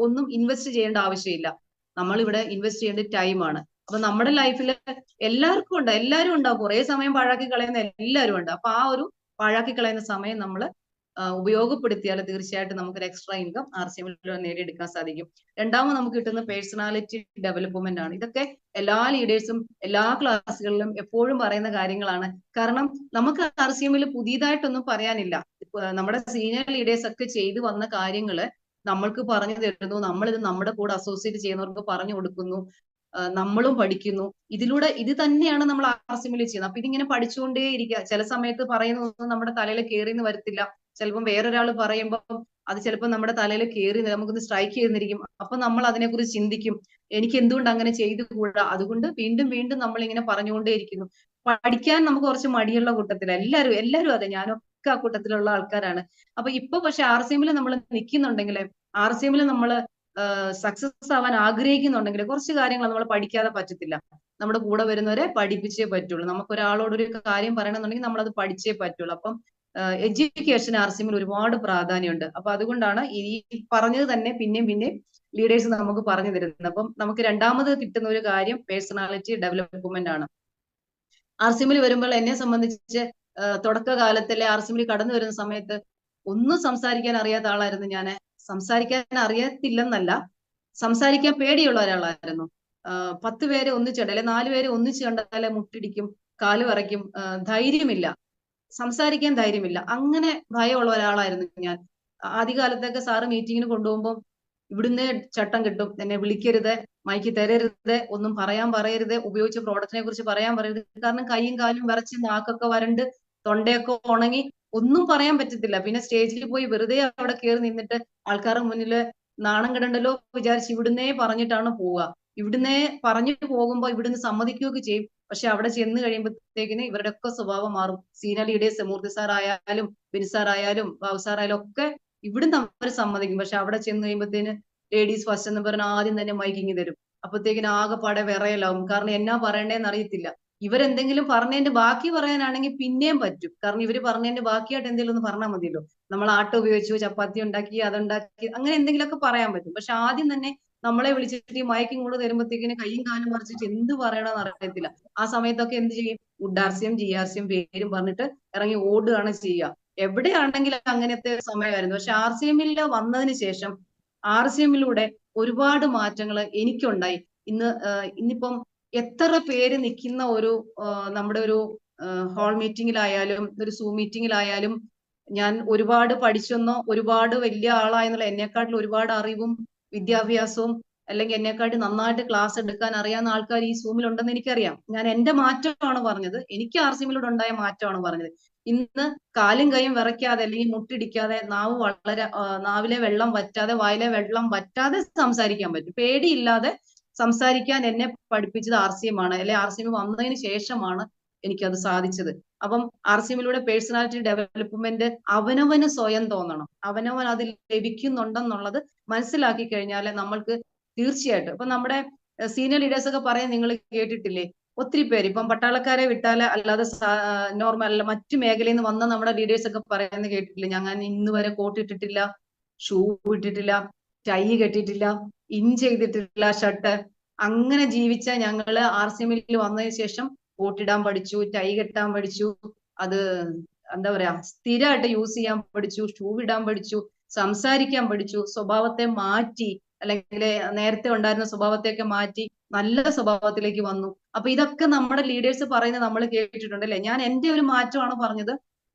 ഒന്നും ഇൻവെസ്റ്റ് ചെയ്യേണ്ട ആവശ്യമില്ല. നമ്മളിവിടെ ഇൻവെസ്റ്റ് ചെയ്യേണ്ടത് ടൈമാണ്. അപ്പൊ നമ്മുടെ ലൈഫിൽ എല്ലാവർക്കും ഉണ്ട്, എല്ലാവരും ഉണ്ടാവും, കുറെ സമയം പാഴാക്കി കളയുന്ന എല്ലാവരും ഉണ്ട്. അപ്പൊ ആ ഒരു പാഴാക്കി കളയുന്ന സമയം നമ്മൾ ഉപയോഗപ്പെടുത്തിയാൽ തീർച്ചയായിട്ടും നമുക്കൊരു എക്സ്ട്രാ ഇൻകം RCMലൂടെ നേടിയെടുക്കാൻ സാധിക്കും. രണ്ടാമത് നമുക്ക് കിട്ടുന്ന പേഴ്സണാലിറ്റി ഡെവലപ്മെന്റ് ആണ്. ഇതൊക്കെ എല്ലാ ലീഡേഴ്സും എല്ലാ ക്ലാസ്സുകളിലും എപ്പോഴും പറയുന്ന കാര്യങ്ങളാണ്. കാരണം നമുക്ക് RCMല് പുതിയതായിട്ടൊന്നും പറയാനില്ല. നമ്മുടെ സീനിയർ ലീഡേഴ്സ് ഒക്കെ ചെയ്തു വന്ന കാര്യങ്ങള് നമ്മൾക്ക് പറഞ്ഞു തരുന്നു, നമ്മളിത് നമ്മുടെ കൂടെ അസോസിയേറ്റ് ചെയ്യുന്നവർക്ക് പറഞ്ഞു കൊടുക്കുന്നു, നമ്മളും പഠിക്കുന്നു. ഇത് തന്നെയാണ് നമ്മൾ RCMല് ചെയ്യുന്നത്. അപ്പൊ ഇതിങ്ങനെ പഠിച്ചുകൊണ്ടേ ഇരിക്കുക. ചില സമയത്ത് പറയുന്നതൊന്നും നമ്മുടെ തലയിൽ കയറിന്ന് വരത്തില്ല. ചിലപ്പം വേറൊരാൾ പറയുമ്പോൾ അത് ചിലപ്പോൾ നമ്മുടെ തലയിൽ കയറി നമുക്കൊന്ന് സ്ട്രൈക്ക് ചെയ്യുന്നിരിക്കും. അപ്പൊ നമ്മൾ അതിനെക്കുറിച്ച് ചിന്തിക്കും, എനിക്ക് എന്തുകൊണ്ട് അങ്ങനെ ചെയ്തുകൂടാ. അതുകൊണ്ട് വീണ്ടും വീണ്ടും നമ്മൾ ഇങ്ങനെ പറഞ്ഞുകൊണ്ടേയിരിക്കുന്നു. പഠിക്കാൻ നമുക്ക് കുറച്ച് മടിയുള്ള കൂട്ടത്തില എല്ലാവരും അതെ, ഞാനൊക്കെ ആ കൂട്ടത്തിലുള്ള ആൾക്കാരാണ്. അപ്പൊ ഇപ്പൊ പക്ഷെ RCMല് നമ്മൾ നിൽക്കുന്നുണ്ടെങ്കിൽ, RCMല് നമ്മൾ സക്സസ് ആവാൻ ആഗ്രഹിക്കുന്നുണ്ടെങ്കിൽ കുറച്ച് കാര്യങ്ങൾ നമ്മൾ പഠിക്കാതെ പറ്റത്തില്ല. നമ്മുടെ കൂടെ വരുന്നവരെ പഠിപ്പിച്ചേ പറ്റുള്ളൂ. നമുക്ക് ഒരാളോട് ഒരു കാര്യം പറയണമെന്നുണ്ടെങ്കിൽ നമ്മൾ അത് പഠിച്ചേ പറ്റുള്ളൂ. അപ്പം എഡ്യൂക്കേഷൻ RCMൽ ഒരുപാട് പ്രാധാന്യമുണ്ട്. അപ്പൊ അതുകൊണ്ടാണ് ഈ പറഞ്ഞത് തന്നെ പിന്നെയും ലീഡേഴ്സ് നമുക്ക് പറഞ്ഞു തരുന്നത്. അപ്പം നമുക്ക് രണ്ടാമത് കിട്ടുന്ന ഒരു കാര്യം പേഴ്സണാലിറ്റി ഡെവലപ്മെന്റ് ആണ്. RCMൽ വരുമ്പോൾ എന്നെ സംബന്ധിച്ച് തുടക്കകാലത്തിലെ RCMൽ കടന്നു വരുന്ന സമയത്ത് ഒന്നും സംസാരിക്കാൻ അറിയാത്ത ആളായിരുന്നു ഞാൻ. സംസാരിക്കാൻ അറിയത്തില്ലെന്നല്ല, സംസാരിക്കാൻ പേടിയുള്ള ഒരാളായിരുന്നു. 10 പേരെ ഒന്നിച്ചുണ്ട്, അല്ലെ 4 പേരെ ഒന്നിച്ചു കണ്ടാലേ മുട്ടിടിക്കും, കാല് വിറയ്ക്കും, ധൈര്യമില്ല, സംസാരിക്കാൻ ധൈര്യമില്ല. അങ്ങനെ ഭയമുള്ള ഒരാളായിരുന്നു ഞാൻ. ആദ്യകാലത്തൊക്കെ സാറ് മീറ്റിങ്ങിന് കൊണ്ടുപോകുമ്പോൾ ഇവിടുന്ന് ചട്ടം കിട്ടും, എന്നെ വിളിക്കരുത്, മൈക്ക് തരരുത്, ഒന്നും പറയാൻ പറയരുത്, ഉപയോഗിച്ച പ്രോഡക്റ്റിനെ കുറിച്ച് പറയാൻ പറയരുത്. കാരണം കൈയും കാലും വിറച്ച് നാക്കൊക്കെ വരണ്ട് തൊണ്ടയൊക്കെ ഉണങ്ങി ഒന്നും പറയാൻ പറ്റത്തില്ല. പിന്നെ സ്റ്റേജിൽ പോയി വെറുതെ അവിടെ കയറി നിന്നിട്ട് ആൾക്കാരുടെ മുന്നില് നാണം കിടണ്ടല്ലോ വിചാരിച്ച് ഇവിടുന്നേ പറഞ്ഞിട്ടാണ് പോവുക. ഇവിടുന്നേ പറഞ്ഞിട്ട് പോകുമ്പോൾ ഇവിടുന്ന് സമ്മതിക്കുകയൊക്കെ ചെയ്യും. പക്ഷെ അവിടെ ചെന്ന് കഴിയുമ്പോഴത്തേക്കിന് ഇവരുടെ ഒക്കെ സ്വഭാവം മാറും. സീനിയർ ലീഡേഴ്സ് മൂർത്തി സാർ ആയാലും ബിനി സാർ ആയാലും ബാബു സാർ ആയാലും ഒക്കെ ഇവിടുന്ന് അവർ സമ്മതിക്കും. പക്ഷെ അവിടെ ചെന്ന് കഴിയുമ്പോഴത്തേന് ലേഡീസ് ഫസ്റ്റ് എന്ന് പറഞ്ഞാൽ ആദ്യം തന്നെ മൈക്കിങ് തരും. അപ്പത്തേക്കിന് ആകെപ്പാടെ വിറയലാവും. കാരണം എന്നാ പറയണ്ടേന്ന് അറിയത്തില്ല. ഇവരെന്തെങ്കിലും പറഞ്ഞതിന്റെ ബാക്കി പറയാനാണെങ്കിൽ പിന്നെയും പറ്റും. കാരണം ഇവര് പറഞ്ഞതിന്റെ ബാക്കിയായിട്ട് എന്തെങ്കിലും ഒന്ന് പറഞ്ഞാൽ മതിയല്ലോ. നമ്മൾ ആട്ട ഉപയോഗിച്ചു, ചപ്പാത്തി ഉണ്ടാക്കി, അതുണ്ടാക്കി, അങ്ങനെ എന്തെങ്കിലുമൊക്കെ പറയാൻ പറ്റും. പക്ഷെ ആദ്യം തന്നെ നമ്മളെ വിളിച്ചിട്ട് ഈ മയക്കും കൊണ്ട് തരുമ്പോഴത്തേക്കിന് കയ്യും കാലും മറിച്ചിട്ട് എന്ത് പറയണമെന്ന് അറിയത്തില്ല. ആ സമയത്തൊക്കെ എന്ത് ചെയ്യും? ഉഡാർസ്യം GRCM പേരും പറഞ്ഞിട്ട് ഇറങ്ങി ഓടുകയാണ് ചെയ്യുക. എവിടെയാണെങ്കിലും അങ്ങനത്തെ സമയമായിരുന്നു. പക്ഷെ RCMൽ വന്നതിന് ശേഷം RCMലൂടെ ഒരുപാട് മാറ്റങ്ങൾ എനിക്കുണ്ടായി. ഇന്നിപ്പം എത്ര പേര് നിൽക്കുന്ന ഒരു നമ്മുടെ ഒരു ഹാൾ മീറ്റിംഗിലായാലും ഒരു സൂം മീറ്റിംഗിലായാലും ഞാൻ ഒരുപാട് പഠിച്ചെന്നോ ഒരുപാട് വലിയ ആളായെന്നുള്ള എന്നെക്കാട്ടിൽ ഒരുപാട് അറിവും വിദ്യാഭ്യാസവും അല്ലെങ്കിൽ എന്നെക്കാട്ടി നന്നായിട്ട് ക്ലാസ് എടുക്കാൻ അറിയാവുന്ന ആൾക്കാർ ഈ സൂമിൽ ഉണ്ടെന്ന് എനിക്കറിയാം. ഞാൻ എന്റെ മാറ്റമാണ് പറഞ്ഞത്, എനിക്ക് RCMലൂടെ ഉണ്ടായ മാറ്റമാണ് പറഞ്ഞത്. ഇന്ന് കാലും കൈയും വിറയ്ക്കാതെ അല്ലെങ്കിൽ മുട്ടിടിക്കാതെ നാവിലെ വെള്ളം വറ്റാതെ വായിലെ വെള്ളം വറ്റാതെ സംസാരിക്കാൻ പറ്റും. പേടിയില്ലാതെ സംസാരിക്കാൻ എന്നെ പഠിപ്പിച്ചത് RCM ആണ്, അല്ലെ RCM വന്നതിന് ശേഷമാണ് എനിക്കത് സാധിച്ചത്. അപ്പം RCMലൂടെ പേഴ്സണാലിറ്റി ഡെവലപ്മെന്റ് അവനവന് സ്വയം തോന്നണം, അവനവൻ അത് ലഭിക്കുന്നുണ്ടെന്നുള്ളത് മനസ്സിലാക്കി കഴിഞ്ഞാൽ നമ്മൾക്ക് തീർച്ചയായിട്ടും ഇപ്പൊ നമ്മുടെ സീനിയർ ലീഡേഴ്സ് ഒക്കെ പറയാൻ നിങ്ങൾ കേട്ടിട്ടില്ലേ? ഒത്തിരി പേര് ഇപ്പം പട്ടാളക്കാരെ വിട്ടാല് അല്ലാതെ നോർമൽ അല്ല മറ്റു മേഖലയിൽ നിന്ന് വന്ന നമ്മുടെ ലീഡേഴ്സ് ഒക്കെ പറയുന്നത് കേട്ടിട്ടില്ലേ? ഞാൻ ഇന്ന് വരെ കോട്ട് ഇട്ടിട്ടില്ല, ഷൂ ഇട്ടിട്ടില്ല, ടൈ കെട്ടിയിട്ടില്ല, ഇൻ ചെയ്തിട്ടില്ല ഷർട്ട്. അങ്ങനെ ജീവിച്ച ഞങ്ങള് RCMൽ വന്നതിന് ശേഷം കോട്ടിടാൻ പഠിച്ചു, ടൈ കെട്ടാൻ പഠിച്ചു, അത് എന്താ പറയാ സ്ഥിരമായിട്ട് യൂസ് ചെയ്യാൻ പഠിച്ചു, ഷൂ ഇടാൻ പഠിച്ചു, സംസാരിക്കാൻ പഠിച്ചു, സ്വഭാവത്തെ മാറ്റി, അല്ലെങ്കിൽ നേരത്തെ ഉണ്ടായിരുന്ന സ്വഭാവത്തെയൊക്കെ മാറ്റി നല്ല സ്വഭാവത്തിലേക്ക് വന്നു. അപ്പൊ ഇതൊക്കെ നമ്മുടെ ലീഡേഴ്സ് പറയുന്നത് നമ്മൾ കേട്ടിട്ടുണ്ട് അല്ലെ. ഞാൻ എന്റെ ഒരു മാറ്റമാണ് പറഞ്ഞത്.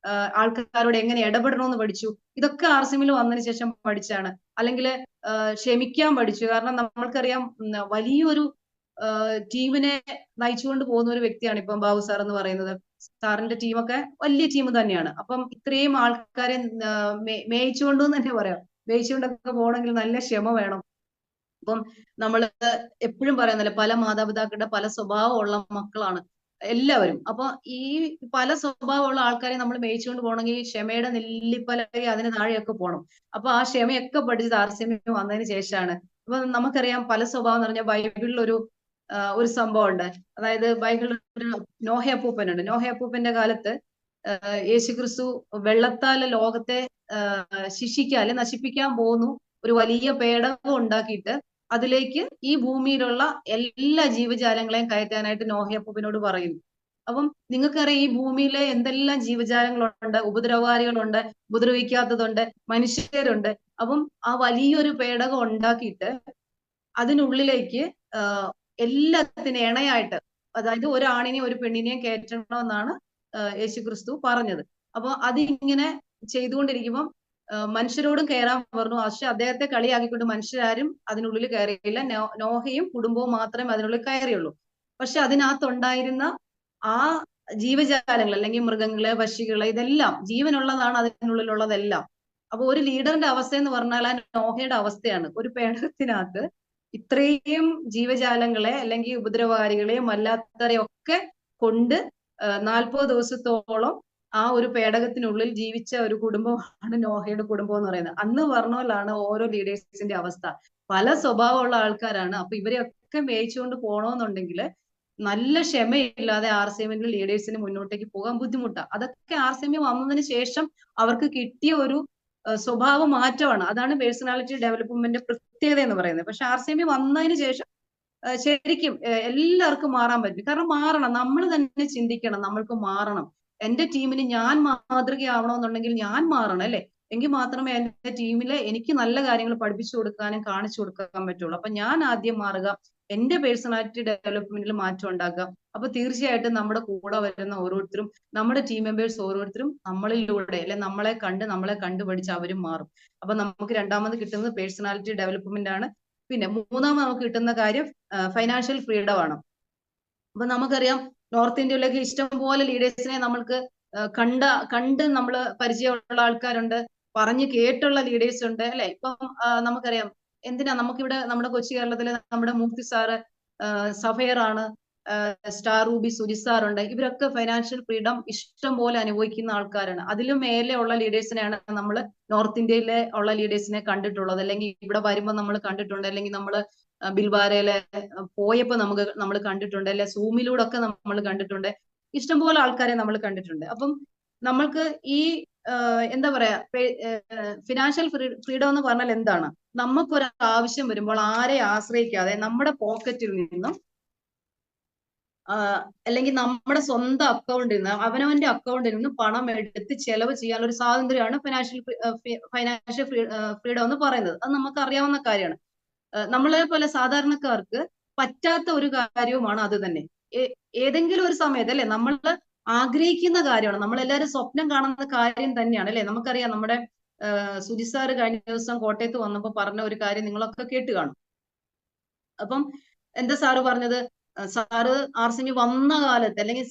ആൾക്കാരോട് എങ്ങനെ ഇടപെടണമെന്ന് പഠിച്ചു. ഇതൊക്കെ ആർസിഎമ്മിൽ വന്നതിന് ശേഷം പഠിച്ചാണ്. അല്ലെങ്കിൽ ക്ഷമിക്കാൻ പഠിച്ചു. കാരണം നമ്മൾക്കറിയാം വലിയൊരു ടീമിനെ നയിച്ചുകൊണ്ട് പോകുന്ന ഒരു വ്യക്തിയാണ് ഇപ്പം ബാബു സാർ എന്ന് പറയുന്നത്. സാറിന്റെ ടീമൊക്കെ വലിയ ടീം തന്നെയാണ്. അപ്പം ഇത്രയും ആൾക്കാരെ മേയിച്ചുകൊണ്ടെന്ന് തന്നെ പറയാം. മേയിച്ചുകൊണ്ടൊക്കെ പോകണമെങ്കിൽ നല്ല ക്ഷമ വേണം. അപ്പം നമ്മള് എപ്പോഴും പറയുന്നില്ല, പല മാതാപിതാക്കളുടെ പല സ്വഭാവമുള്ള മക്കളാണ് എല്ലാവരും. അപ്പൊ ഈ പല സ്വഭാവമുള്ള ആൾക്കാരെ നമ്മൾ മേയിച്ചുകൊണ്ട് പോകണമെങ്കിൽ ക്ഷമയുടെ നെല്ലിപ്പലകെ അതിന് താഴെയൊക്കെ പോകണം. അപ്പൊ ആ ക്ഷമയൊക്കെ പഠിച്ചത് ആർസിഎമ്മിൽ വന്നതിന് ശേഷമാണ്. അപ്പൊ നമുക്കറിയാം പല സ്വഭാവം എന്ന് പറഞ്ഞാൽ ബൈബിളിൽ ഒരു സംഭവം ഉണ്ട്. അതായത് ബൈബിളിൽ ഒരു നോഹ അപ്പൂപ്പനുണ്ട്. നോഹ അപ്പൂപ്പന്റെ കാലത്ത് യേശുക്രിസ്തു വെള്ളത്താൽ ലോകത്തെ ശിക്ഷിക്കാൻ അല്ലെ നശിപ്പിക്കാൻ പോകുന്നു. ഒരു വലിയ പേടകം ഉണ്ടാക്കിയിട്ട് അതിലേക്ക് ഈ ഭൂമിയിലുള്ള എല്ലാ ജീവജാലങ്ങളെയും കയറ്റാനായിട്ട് നോഹ അപ്പൂപ്പനോട് പറയുന്നു. അപ്പം നിങ്ങൾക്കറിയാം ഈ ഭൂമിയിലെ എന്തെല്ലാം ജീവജാലങ്ങളുണ്ട്, ഉപദ്രവകാരികളുണ്ട്, ഉപദ്രവിക്കാത്തതുണ്ട്, മനുഷ്യരുണ്ട്. അപ്പം ആ വലിയൊരു പേടകം ഉണ്ടാക്കിയിട്ട് അതിനുള്ളിലേക്ക് എല്ലാത്തിനും ഇണയായിട്ട്, അതായത് ഒരു ആണിനെയും ഒരു പെണ്ണിനെയും കയറ്റണമെന്നാണ് യേശുക്രിസ്തു പറഞ്ഞത്. അപ്പൊ അതിങ്ങനെ ചെയ്തുകൊണ്ടിരിക്കുമ്പോൾ മനുഷ്യരോടും കയറാൻ പറഞ്ഞു. പക്ഷെ അദ്ദേഹത്തെ കളിയാക്കിക്കൊണ്ട് മനുഷ്യരാരും അതിനുള്ളിൽ കയറിയില്ല. നോഹയും കുടുംബവും മാത്രമേ അതിനുള്ളിൽ കയറിയുള്ളൂ. പക്ഷെ അതിനകത്തുണ്ടായിരുന്ന ആ ജീവജാലങ്ങൾ അല്ലെങ്കിൽ മൃഗങ്ങള്, പക്ഷികള്, ഇതെല്ലാം ജീവനുള്ളതാണ് അതിനുള്ളിലുള്ളതെല്ലാം. അപ്പൊ ഒരു ലീഡറിന്റെ അവസ്ഥ എന്ന് പറഞ്ഞാൽ ആ നോഹയുടെ അവസ്ഥയാണ്. ഒരു പേടകത്തിനകത്ത് ഇത്രയും ജീവജാലങ്ങളെ അല്ലെങ്കിൽ ഉപദ്രവകാരികളെയും അല്ലാത്തവരെയും ഒക്കെ കൊണ്ട് 40 ദിവസത്തോളം ആ ഒരു പേടകത്തിനുള്ളിൽ ജീവിച്ച ഒരു കുടുംബമാണ് നോഹയുടെ കുടുംബം എന്ന് പറയുന്നത്. അന്ന് പറഞ്ഞ പോലാണ് ഓരോ ലീഡേഴ്സിന്റെ അവസ്ഥ. പല സ്വഭാവമുള്ള ആൾക്കാരാണ്. അപ്പൊ ഇവരെയൊക്കെ മേയിച്ചുകൊണ്ട് പോകണമെന്നുണ്ടെങ്കിൽ നല്ല ക്ഷമയില്ലാതെ ആർസിഎമ്മിന്റെ ലീഡേഴ്സിന് മുന്നോട്ടേക്ക് പോകാൻ ബുദ്ധിമുട്ടാണ്. അതൊക്കെ ആർസിഎമ്മിൽ വന്നതിന് ശേഷം അവർക്ക് കിട്ടിയ ഒരു സ്വഭാവ മാറ്റമാണ്. അതാണ് പേഴ്സണാലിറ്റി ഡെവലപ്മെന്റ് പ്രത്യേകത എന്ന് പറയുന്നത്. പക്ഷെ ആർസിഎമ്മിൽ വന്നതിന് ശേഷം ശരിക്കും എല്ലാവർക്കും മാറാൻ പറ്റും. കാരണം മാറണം, നമ്മൾ തന്നെ ചിന്തിക്കണം, നമ്മൾക്ക് മാറണം. എന്റെ ടീമിന് ഞാൻ മാതൃകയാവണമെന്നുണ്ടെങ്കിൽ ഞാൻ മാറണം അല്ലെ. എങ്കിൽ മാത്രമേ എന്റെ ടീമിലെ എനിക്ക് നല്ല കാര്യങ്ങൾ പഠിപ്പിച്ചു കൊടുക്കാനും കാണിച്ചു കൊടുക്കാൻ പറ്റുള്ളൂ. അപ്പൊ ഞാൻ ആദ്യം മാറുക, എന്റെ പേഴ്സണാലിറ്റി ഡെവലപ്മെന്റിൽ മാറ്റം ഉണ്ടാക്കുക. അപ്പൊ തീർച്ചയായിട്ടും നമ്മുടെ കൂടെ വരുന്ന ഓരോരുത്തരും, നമ്മുടെ ടീം മെമ്പേഴ്സ് ഓരോരുത്തരും നമ്മളിലൂടെ അല്ലെ നമ്മളെ കണ്ടുപഠിച്ച് അവരും മാറും. അപ്പൊ നമുക്ക് രണ്ടാമത് കിട്ടുന്നത് പേഴ്സണാലിറ്റി ഡെവലപ്മെന്റ് ആണ്. പിന്നെ മൂന്നാമത് നമുക്ക് കിട്ടുന്ന കാര്യം ഫൈനാൻഷ്യൽ ഫ്രീഡം ആണ്. അപ്പൊ നമുക്കറിയാം നോർത്ത് ഇന്ത്യയിലേക്ക് ഇഷ്ടം പോലെ ലീഡേഴ്സിനെ നമ്മൾക്ക് കണ്ട് നമ്മൾ പരിചയമുള്ള ആൾക്കാരുണ്ട്, പറഞ്ഞു കേട്ടുള്ള ലീഡേഴ്സ് ഉണ്ട് അല്ലെ. ഇപ്പം നമുക്കറിയാം എന്തിനാ നമുക്കിവിടെ നമ്മുടെ കൊച്ചി കേരളത്തിലെ നമ്മുടെ മൂർത്തി സാറ്, സഫയർ ആണ്, സ്റ്റാർ റൂബി സുജിത് സാറുണ്ട്. ഇവരൊക്കെ ഫൈനാൻഷ്യൽ ഫ്രീഡം ഇഷ്ടം പോലെ അനുഭവിക്കുന്ന ആൾക്കാരാണ്. അതിലും മേലെ ഉള്ള ലീഡേഴ്സിനെയാണ് നമ്മൾ നോർത്ത് ഇന്ത്യയിലെ ഉള്ള ലീഡേഴ്സിനെ കണ്ടിട്ടുള്ളത്. അല്ലെങ്കിൽ ഇവിടെ വരുമ്പോൾ നമ്മൾ കണ്ടിട്ടുണ്ട്, അല്ലെങ്കിൽ നമ്മൾ ബിൽവാരയിലെ പോയപ്പോ നമ്മൾ കണ്ടിട്ടുണ്ട് അല്ലെ, സൂമിലൂടെ ഒക്കെ നമ്മൾ കണ്ടിട്ടുണ്ട്. ഇഷ്ടംപോലെ ആൾക്കാരെ നമ്മൾ കണ്ടിട്ടുണ്ട്. അപ്പം നമ്മൾക്ക് ഈ എന്താ പറയാ ഫിനാൻഷ്യൽ ഫ്രീഡം എന്ന് പറഞ്ഞാൽ എന്താണ്? നമുക്കൊരു ആവശ്യം വരുമ്പോൾ ആരെ ആശ്രയിക്കാതെ നമ്മുടെ പോക്കറ്റിൽ നിന്നും അല്ലെങ്കിൽ നമ്മുടെ സ്വന്തം അക്കൗണ്ടിൽ നിന്ന്, അവനവന്റെ അക്കൗണ്ടിൽ നിന്ന് പണം എടുത്ത് ചെലവ് ചെയ്യാനുള്ള ഒരു സ്വാതന്ത്ര്യമാണ് ഫൈനാൻഷ്യൽ ഫ്രീഡം എന്ന് പറയുന്നത്. അത് നമുക്ക് അറിയാവുന്ന കാര്യമാണ്. നമ്മളെ പോലെ സാധാരണക്കാർക്ക് പറ്റാത്ത ഒരു കാര്യവുമാണ് അത് തന്നെ. ഏതെങ്കിലും ഒരു സമയത്ത് അല്ലെ നമ്മൾ ആഗ്രഹിക്കുന്ന കാര്യമാണ്, നമ്മളെല്ലാവരും സ്വപ്നം കാണുന്ന കാര്യം തന്നെയാണ് അല്ലെ. നമുക്കറിയാം നമ്മുടെ സുജിത് സാറ് കഴിഞ്ഞ ദിവസം കോട്ടയത്ത് വന്നപ്പോൾ പറഞ്ഞ ഒരു കാര്യം നിങ്ങളൊക്കെ കേട്ട് കാണും. അപ്പം എന്താ സാറ് പറഞ്ഞത്? സാറ് ആർസിഎമ്മിൽ വന്ന കാലത്ത് അല്ലെങ്കിൽ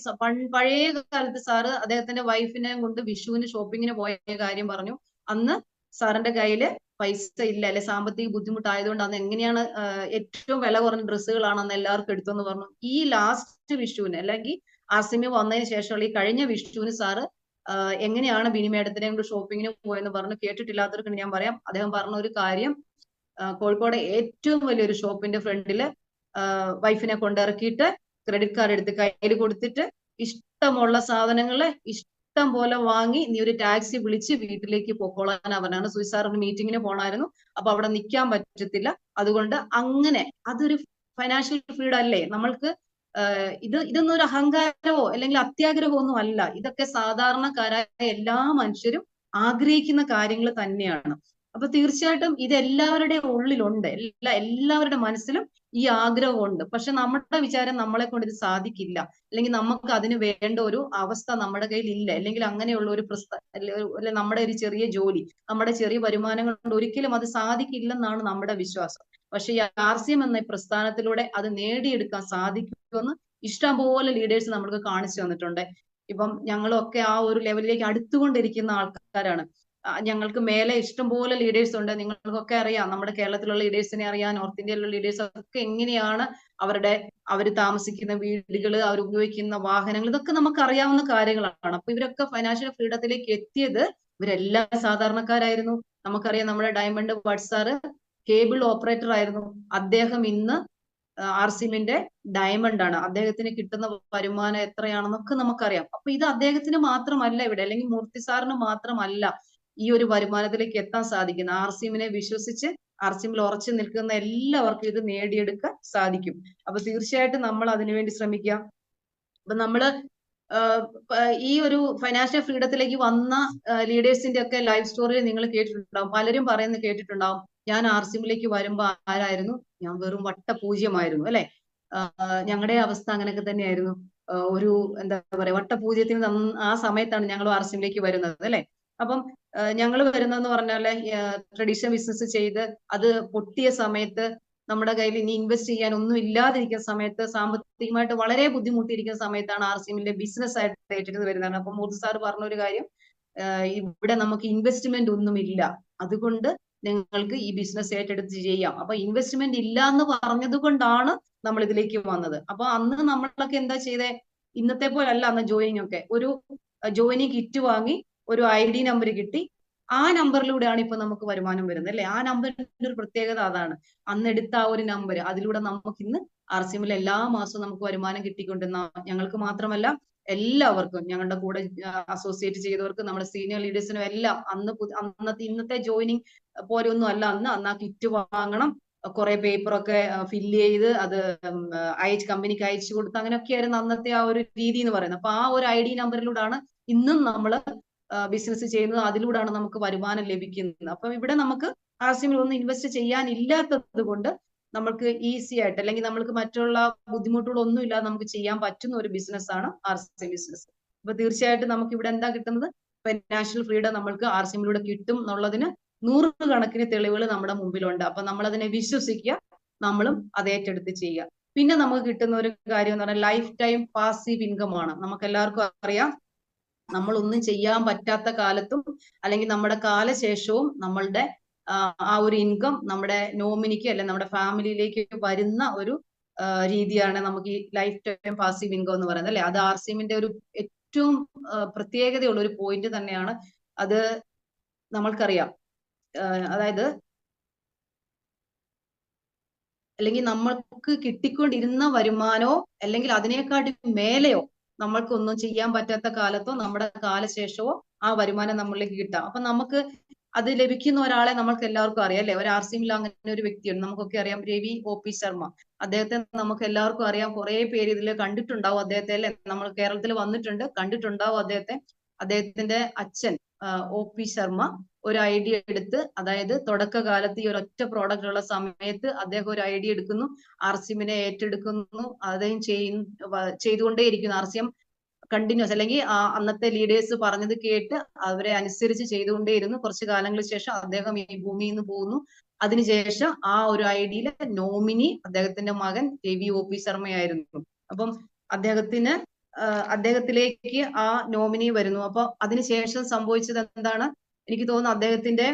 പഴയ കാലത്ത് സാറ് അദ്ദേഹത്തിന്റെ വൈഫിനെ കൊണ്ട് വിഷുവിന് ഷോപ്പിങ്ങിന് പോയ കാര്യം പറഞ്ഞു. അന്ന് സാറിന്റെ കയ്യില് പൈസ ഇല്ല അല്ലെ, സാമ്പത്തിക ബുദ്ധിമുട്ടായതുകൊണ്ട് അന്ന് എങ്ങനെയാണ് ഏറ്റവും വില കുറഞ്ഞ ഡ്രസ്സുകളാണ് അന്ന് എല്ലാവർക്കും എടുത്തെന്ന് പറഞ്ഞു. ഈ ലാസ്റ്റ് വിഷുവിന് അല്ലെങ്കിൽ ആർസിഎമ്മിൽ വന്നതിന് ശേഷമുള്ള ഈ കഴിഞ്ഞ വിഷുവിന് സാറ് എങ്ങനെയാണ് ബിനി മേഡത്തിനെ കൊണ്ട് ഷോപ്പിങ്ങിന് പോയെന്ന് പറഞ്ഞു. കേട്ടിട്ടില്ലാത്തവർക്ക് ഞാൻ പറയാം. അദ്ദേഹം പറഞ്ഞ ഒരു കാര്യം, കോഴിക്കോട് ഏറ്റവും വലിയൊരു ഷോപ്പിന്റെ ഫ്രണ്ടില് വൈഫിനെ കൊണ്ടിറക്കിയിട്ട് ക്രെഡിറ്റ് കാർഡ് എടുത്ത് കയ്യിൽ കൊടുത്തിട്ട് ഇഷ്ടമുള്ള സാധനങ്ങള് ഇഷ്ടം പോലെ വാങ്ങി നീ ഒരു ടാക്സി വിളിച്ച് വീട്ടിലേക്ക് പൊക്കോളാൻ അവനാണ്. സുയിസാറിന് മീറ്റിങ്ങിന് പോണായിരുന്നു. അപ്പൊ അവിടെ നിൽക്കാൻ പറ്റത്തില്ല. അതുകൊണ്ട് അങ്ങനെ അതൊരു ഫൈനാൻഷ്യൽ ഫ്രീഡം അല്ലേ? നമ്മൾക്ക് ഇതൊന്നും ഒരു അഹങ്കാരമോ അല്ലെങ്കിൽ അത്യാഗ്രഹമോ ഒന്നും അല്ല. ഇതൊക്കെ സാധാരണക്കാരായ എല്ലാ മനുഷ്യരും ആഗ്രഹിക്കുന്ന കാര്യങ്ങൾ തന്നെയാണ്. അപ്പൊ തീർച്ചയായിട്ടും ഇത് എല്ലാവരുടെ ഉള്ളിലുണ്ട്, എല്ലാവരുടെ മനസ്സിലും ഈ ആഗ്രഹമുണ്ട്. പക്ഷെ നമ്മുടെ വിചാരം നമ്മളെ കൊണ്ട് ഇത് സാധിക്കില്ല, അല്ലെങ്കിൽ നമുക്ക് അതിന് വേണ്ട ഒരു അവസ്ഥ നമ്മുടെ കയ്യിൽ ഇല്ല, അല്ലെങ്കിൽ അങ്ങനെയുള്ള ഒരു അല്ലെ നമ്മുടെ ഒരു ചെറിയ ജോലി, നമ്മുടെ ചെറിയ വരുമാനങ്ങൾ കൊണ്ട് ഒരിക്കലും അത് സാധിക്കില്ലെന്നാണ് നമ്മുടെ വിശ്വാസം. പക്ഷെ ഈ RCM എന്ന പ്രസ്ഥാനത്തിലൂടെ അത് നേടിയെടുക്കാൻ സാധിക്കുമെന്ന് ഇഷ്ടംപോലെ ലീഡേഴ്സ് നമ്മൾക്ക് കാണിച്ചു തന്നിട്ടുണ്ട്. ഇപ്പം ഞങ്ങളൊക്കെ ആ ഒരു ലെവലിലേക്ക് അടുത്തുകൊണ്ടിരിക്കുന്ന ആൾക്കാരാണ്. ഞങ്ങൾക്ക് മേലെ ഇഷ്ടംപോലെ ലീഡേഴ്സ് ഉണ്ട്. നിങ്ങൾക്കൊക്കെ അറിയാം, നമ്മുടെ കേരളത്തിലുള്ള ലീഡേഴ്സിനെ അറിയാം, നോർത്ത് ഇന്ത്യയിലുള്ള ലീഡേഴ്സ് ഒക്കെ എങ്ങനെയാണ് അവർ താമസിക്കുന്ന വീടുകൾ, അവർ ഉപയോഗിക്കുന്ന വാഹനങ്ങൾ, ഇതൊക്കെ നമുക്ക് അറിയാവുന്ന കാര്യങ്ങളാണ്. അപ്പൊ ഇവരൊക്കെ ഫൈനാൻഷ്യൽ ഫ്രീഡത്തിലേക്ക് എത്തിയത് ഇവരെല്ലാം സാധാരണക്കാരായിരുന്നു. നമുക്കറിയാം, നമ്മുടെ diamond but sir cable operator ആയിരുന്നു. അദ്ദേഹം ഇന്ന് RCMന്റെ ഡയമണ്ട് ആണ്. അദ്ദേഹത്തിന് കിട്ടുന്ന വരുമാനം എത്രയാണെന്നൊക്കെ നമുക്കറിയാം. അപ്പൊ ഇത് അദ്ദേഹത്തിന് മാത്രമല്ല ഇവിടെ, അല്ലെങ്കിൽ മൂർത്തി സാറിന് മാത്രമല്ല ഈ ഒരു വരുമാനത്തിലേക്ക് എത്താൻ സാധിക്കുന്നത്. RCMനെ വിശ്വസിച്ച് RCMൽ ഉറച്ചു നിൽക്കുന്ന എല്ലാവർക്കും ഇത് നേടിയെടുക്കാൻ സാധിക്കും. അപ്പൊ തീർച്ചയായിട്ടും നമ്മൾ അതിനുവേണ്ടി ശ്രമിക്കുക. അപ്പൊ നമ്മള് ഈ ഒരു ഫൈനാൻഷ്യൽ ഫ്രീഡത്തിലേക്ക് വന്ന ലീഡേഴ്സിന്റെ ഒക്കെ ലൈഫ് സ്റ്റോറി നിങ്ങൾ കേട്ടിട്ടുണ്ടാവും. പലരും പറയുന്നത് കേട്ടിട്ടുണ്ടാവും, ഞാൻ RCMലേക്ക് വരുമ്പോ ആരായിരുന്നു, ഞാൻ വെറും വട്ടപൂജ്യമായിരുന്നു, അല്ലെ. ഞങ്ങളുടെ അവസ്ഥ അങ്ങനെയൊക്കെ തന്നെയായിരുന്നു. ഒരു എന്താ പറയാ, വട്ടപൂജ്യത്തിന് ആ സമയത്താണ് ഞങ്ങൾ RCMലേക്ക് വരുന്നത്, അല്ലെ. അപ്പം ഞങ്ങൾ വരുന്നതെന്ന് പറഞ്ഞാല് ട്രഡീഷണൽ ബിസിനസ് ചെയ്ത് അത് പൊട്ടിയ സമയത്ത്, നമ്മുടെ കയ്യിൽ ഇനി ഇൻവെസ്റ്റ് ചെയ്യാൻ ഒന്നും ഇല്ലാതിരിക്കുന്ന സമയത്ത്, സാമ്പത്തികമായിട്ട് വളരെ ബുദ്ധിമുട്ടിയിരിക്കുന്ന സമയത്താണ് RCMന്റെ ബിസിനസ് ആയിട്ട് ഏറ്റെടുത്ത് വരുന്നത്. അപ്പൊ മൂർത്തി സാർ പറഞ്ഞ ഒരു കാര്യം, ഇവിടെ നമുക്ക് ഇൻവെസ്റ്റ്മെന്റ് ഒന്നുമില്ല, അതുകൊണ്ട് നിങ്ങൾക്ക് ഈ ബിസിനസ് ഏറ്റെടുത്ത് ചെയ്യാം. അപ്പൊ ഇൻവെസ്റ്റ്മെന്റ് ഇല്ല എന്ന് പറഞ്ഞത് കൊണ്ടാണ് നമ്മൾ ഇതിലേക്ക് വന്നത്. അപ്പൊ അന്ന് നമ്മളൊക്കെ എന്താ ചെയ്തേ, ഇന്നത്തെ പോലെ അല്ല അന്ന് ജോയിനിങ് ഒക്കെ. ഒരു ജോയിനിങ് കിറ്റ് വാങ്ങി, ഒരു ID നമ്പർ കിട്ടി, ആ നമ്പറിലൂടെയാണ് ഇപ്പൊ നമുക്ക് വരുമാനം വരുന്നത്, അല്ലെ. ആ നമ്പറിന്റെ ഒരു പ്രത്യേകത അതാണ്. അന്ന് എടുത്ത ആ ഒരു നമ്പർ, അതിലൂടെ നമുക്ക് ഇന്ന് RCMൽ എല്ലാ മാസവും നമുക്ക് വരുമാനം കിട്ടിക്കൊണ്ടിരുന്ന, ഞങ്ങൾക്ക് മാത്രമല്ല എല്ലാവർക്കും, ഞങ്ങളുടെ കൂടെ അസോസിയേറ്റ് ചെയ്തവർക്കും നമ്മുടെ സീനിയർ ലീഡേഴ്സിനും എല്ലാം ഇന്നത്തെ ജോയിനിങ് പോലെ ഒന്നും അല്ല. അന്ന് ആ കിറ്റ് വാങ്ങണം, കുറെ പേപ്പറൊക്കെ ഫില്ല് ചെയ്ത് അത് കമ്പനിക്ക് അയച്ചു കൊടുത്ത്, അങ്ങനെയൊക്കെയായിരുന്നു അന്നത്തെ ആ ഒരു രീതി എന്ന് പറയുന്നത്. അപ്പൊ ആ ഒരു ID നമ്പറിലൂടെയാണ് ഇന്നും നമ്മൾ ബിസിനസ് ചെയ്യുന്നത്, അതിലൂടെയാണ് നമുക്ക് വരുമാനം ലഭിക്കുന്നത്. അപ്പൊ ഇവിടെ നമുക്ക് RCMൽ ഒന്നും ഇൻവെസ്റ്റ് ചെയ്യാനില്ലാത്തത് കൊണ്ട് നമുക്ക് ഈസി ആയിട്ട്, അല്ലെങ്കിൽ നമ്മൾക്ക് മറ്റുള്ള ബുദ്ധിമുട്ടുകളൊന്നും ഇല്ലാതെ നമുക്ക് ചെയ്യാൻ പറ്റുന്ന ഒരു ബിസിനസ് ആണ് RCM ബിസിനസ്. അപ്പൊ തീർച്ചയായിട്ടും നമുക്ക് ഇവിടെ എന്താ കിട്ടുന്നത്, ഫൈനാൻഷ്യൽ ഫ്രീഡം നമ്മൾക്ക് RCMലൂടെ കിട്ടും എന്നുള്ളതിന് നൂറുകണക്കിന് തെളിവുകൾ നമ്മുടെ മുമ്പിലുണ്ട്. അപ്പൊ നമ്മൾ അതിനെ വിശ്വസിക്കുക, നമ്മളും അത് ഏറ്റെടുത്ത് ചെയ്യുക. പിന്നെ നമുക്ക് കിട്ടുന്ന ഒരു കാര്യം എന്ന് പറഞ്ഞാൽ ലൈഫ് ടൈം പാസീവ് ഇൻകം ആണ്. നമുക്ക് എല്ലാവർക്കും അറിയാം, നമ്മൾ ഒന്നും ചെയ്യാൻ പറ്റാത്ത കാലത്തും, അല്ലെങ്കിൽ നമ്മുടെ കാലശേഷവും നമ്മളുടെ ആ ഒരു ഇൻകം നമ്മുടെ നോമിനിക്ക്, അല്ലെങ്കിൽ നമ്മുടെ ഫാമിലിയിലേക്ക് വരുന്ന ഒരു രീതിയാണ് നമുക്ക് ഈ ലൈഫ് ടൈം പാസീവ് ഇൻകം എന്ന് പറയുന്നത്, അല്ലെ. അത് RCMന്റെ ഒരു ഏറ്റവും പ്രത്യേകതയുള്ള ഒരു പോയിന്റ് തന്നെയാണ്. അത് നമ്മൾക്കറിയാം, അതായത് അല്ലെങ്കിൽ നമ്മൾക്ക് കിട്ടിക്കൊണ്ടിരുന്ന വരുമാനോ, അല്ലെങ്കിൽ അതിനെക്കാട്ടി മേലെയോ നമ്മൾക്കൊന്നും ചെയ്യാൻ പറ്റാത്ത കാലത്തോ നമ്മുടെ കാലശേഷമോ ആ വരുമാനം നമ്മളിലേക്ക് കിട്ടാം. അപ്പൊ നമുക്ക് അത് ലഭിക്കുന്ന ഒരാളെ നമ്മൾക്ക് എല്ലാവർക്കും അറിയാം, അല്ലെ. ഒരു RCMൽ അങ്ങനെ ഒരു വ്യക്തിയുണ്ട്, നമുക്കൊക്കെ അറിയാം, രവി OP ശർമ്മ. അദ്ദേഹത്തെ നമുക്ക് എല്ലാവർക്കും അറിയാം, കുറെ പേര് ഇതിൽ കണ്ടിട്ടുണ്ടാവും അദ്ദേഹത്തെ, അല്ലെ. നമ്മൾ കേരളത്തിൽ വന്നിട്ടുണ്ട്, കണ്ടിട്ടുണ്ടാവും അദ്ദേഹത്തെ. അദ്ദേഹത്തിന്റെ അച്ഛൻ OP ശർമ്മ ഒരു ഐഡിയ എടുത്ത്, അതായത് തുടക്കകാലത്ത് ഈ ഒരൊറ്റ പ്രോഡക്റ്റ് ഉള്ള സമയത്ത് അദ്ദേഹം ഒരു ഐഡിയ എടുക്കുന്നു, RCMനെ ഏറ്റെടുക്കുന്നു, അദ്ദേഹം ചെയ്തുകൊണ്ടേയിരിക്കുന്നു. RCM കണ്ടിന്യൂസ്, അല്ലെങ്കിൽ അന്നത്തെ ലീഡേഴ്സ് പറഞ്ഞത് കേട്ട് അവരെ അനുസരിച്ച് ചെയ്തുകൊണ്ടേയിരുന്നു. കുറച്ചു കാലങ്ങൾക്ക് ശേഷം അദ്ദേഹം ഈ ഭൂമിയിൽ നിന്ന് പോകുന്നു. അതിനുശേഷം ആ ഒരു ഐഡിയയിലെ നോമിനി അദ്ദേഹത്തിന്റെ മകൻ രവി OP ശർമ്മയായിരുന്നു. അപ്പം അദ്ദേഹത്തിലേക്ക് ആ നോമിനി വരുന്നു. അപ്പൊ അതിനുശേഷം സംഭവിച്ചത് എന്താണ്, എനിക്ക് തോന്നുന്നു അദ്ദേഹത്തിന്റെ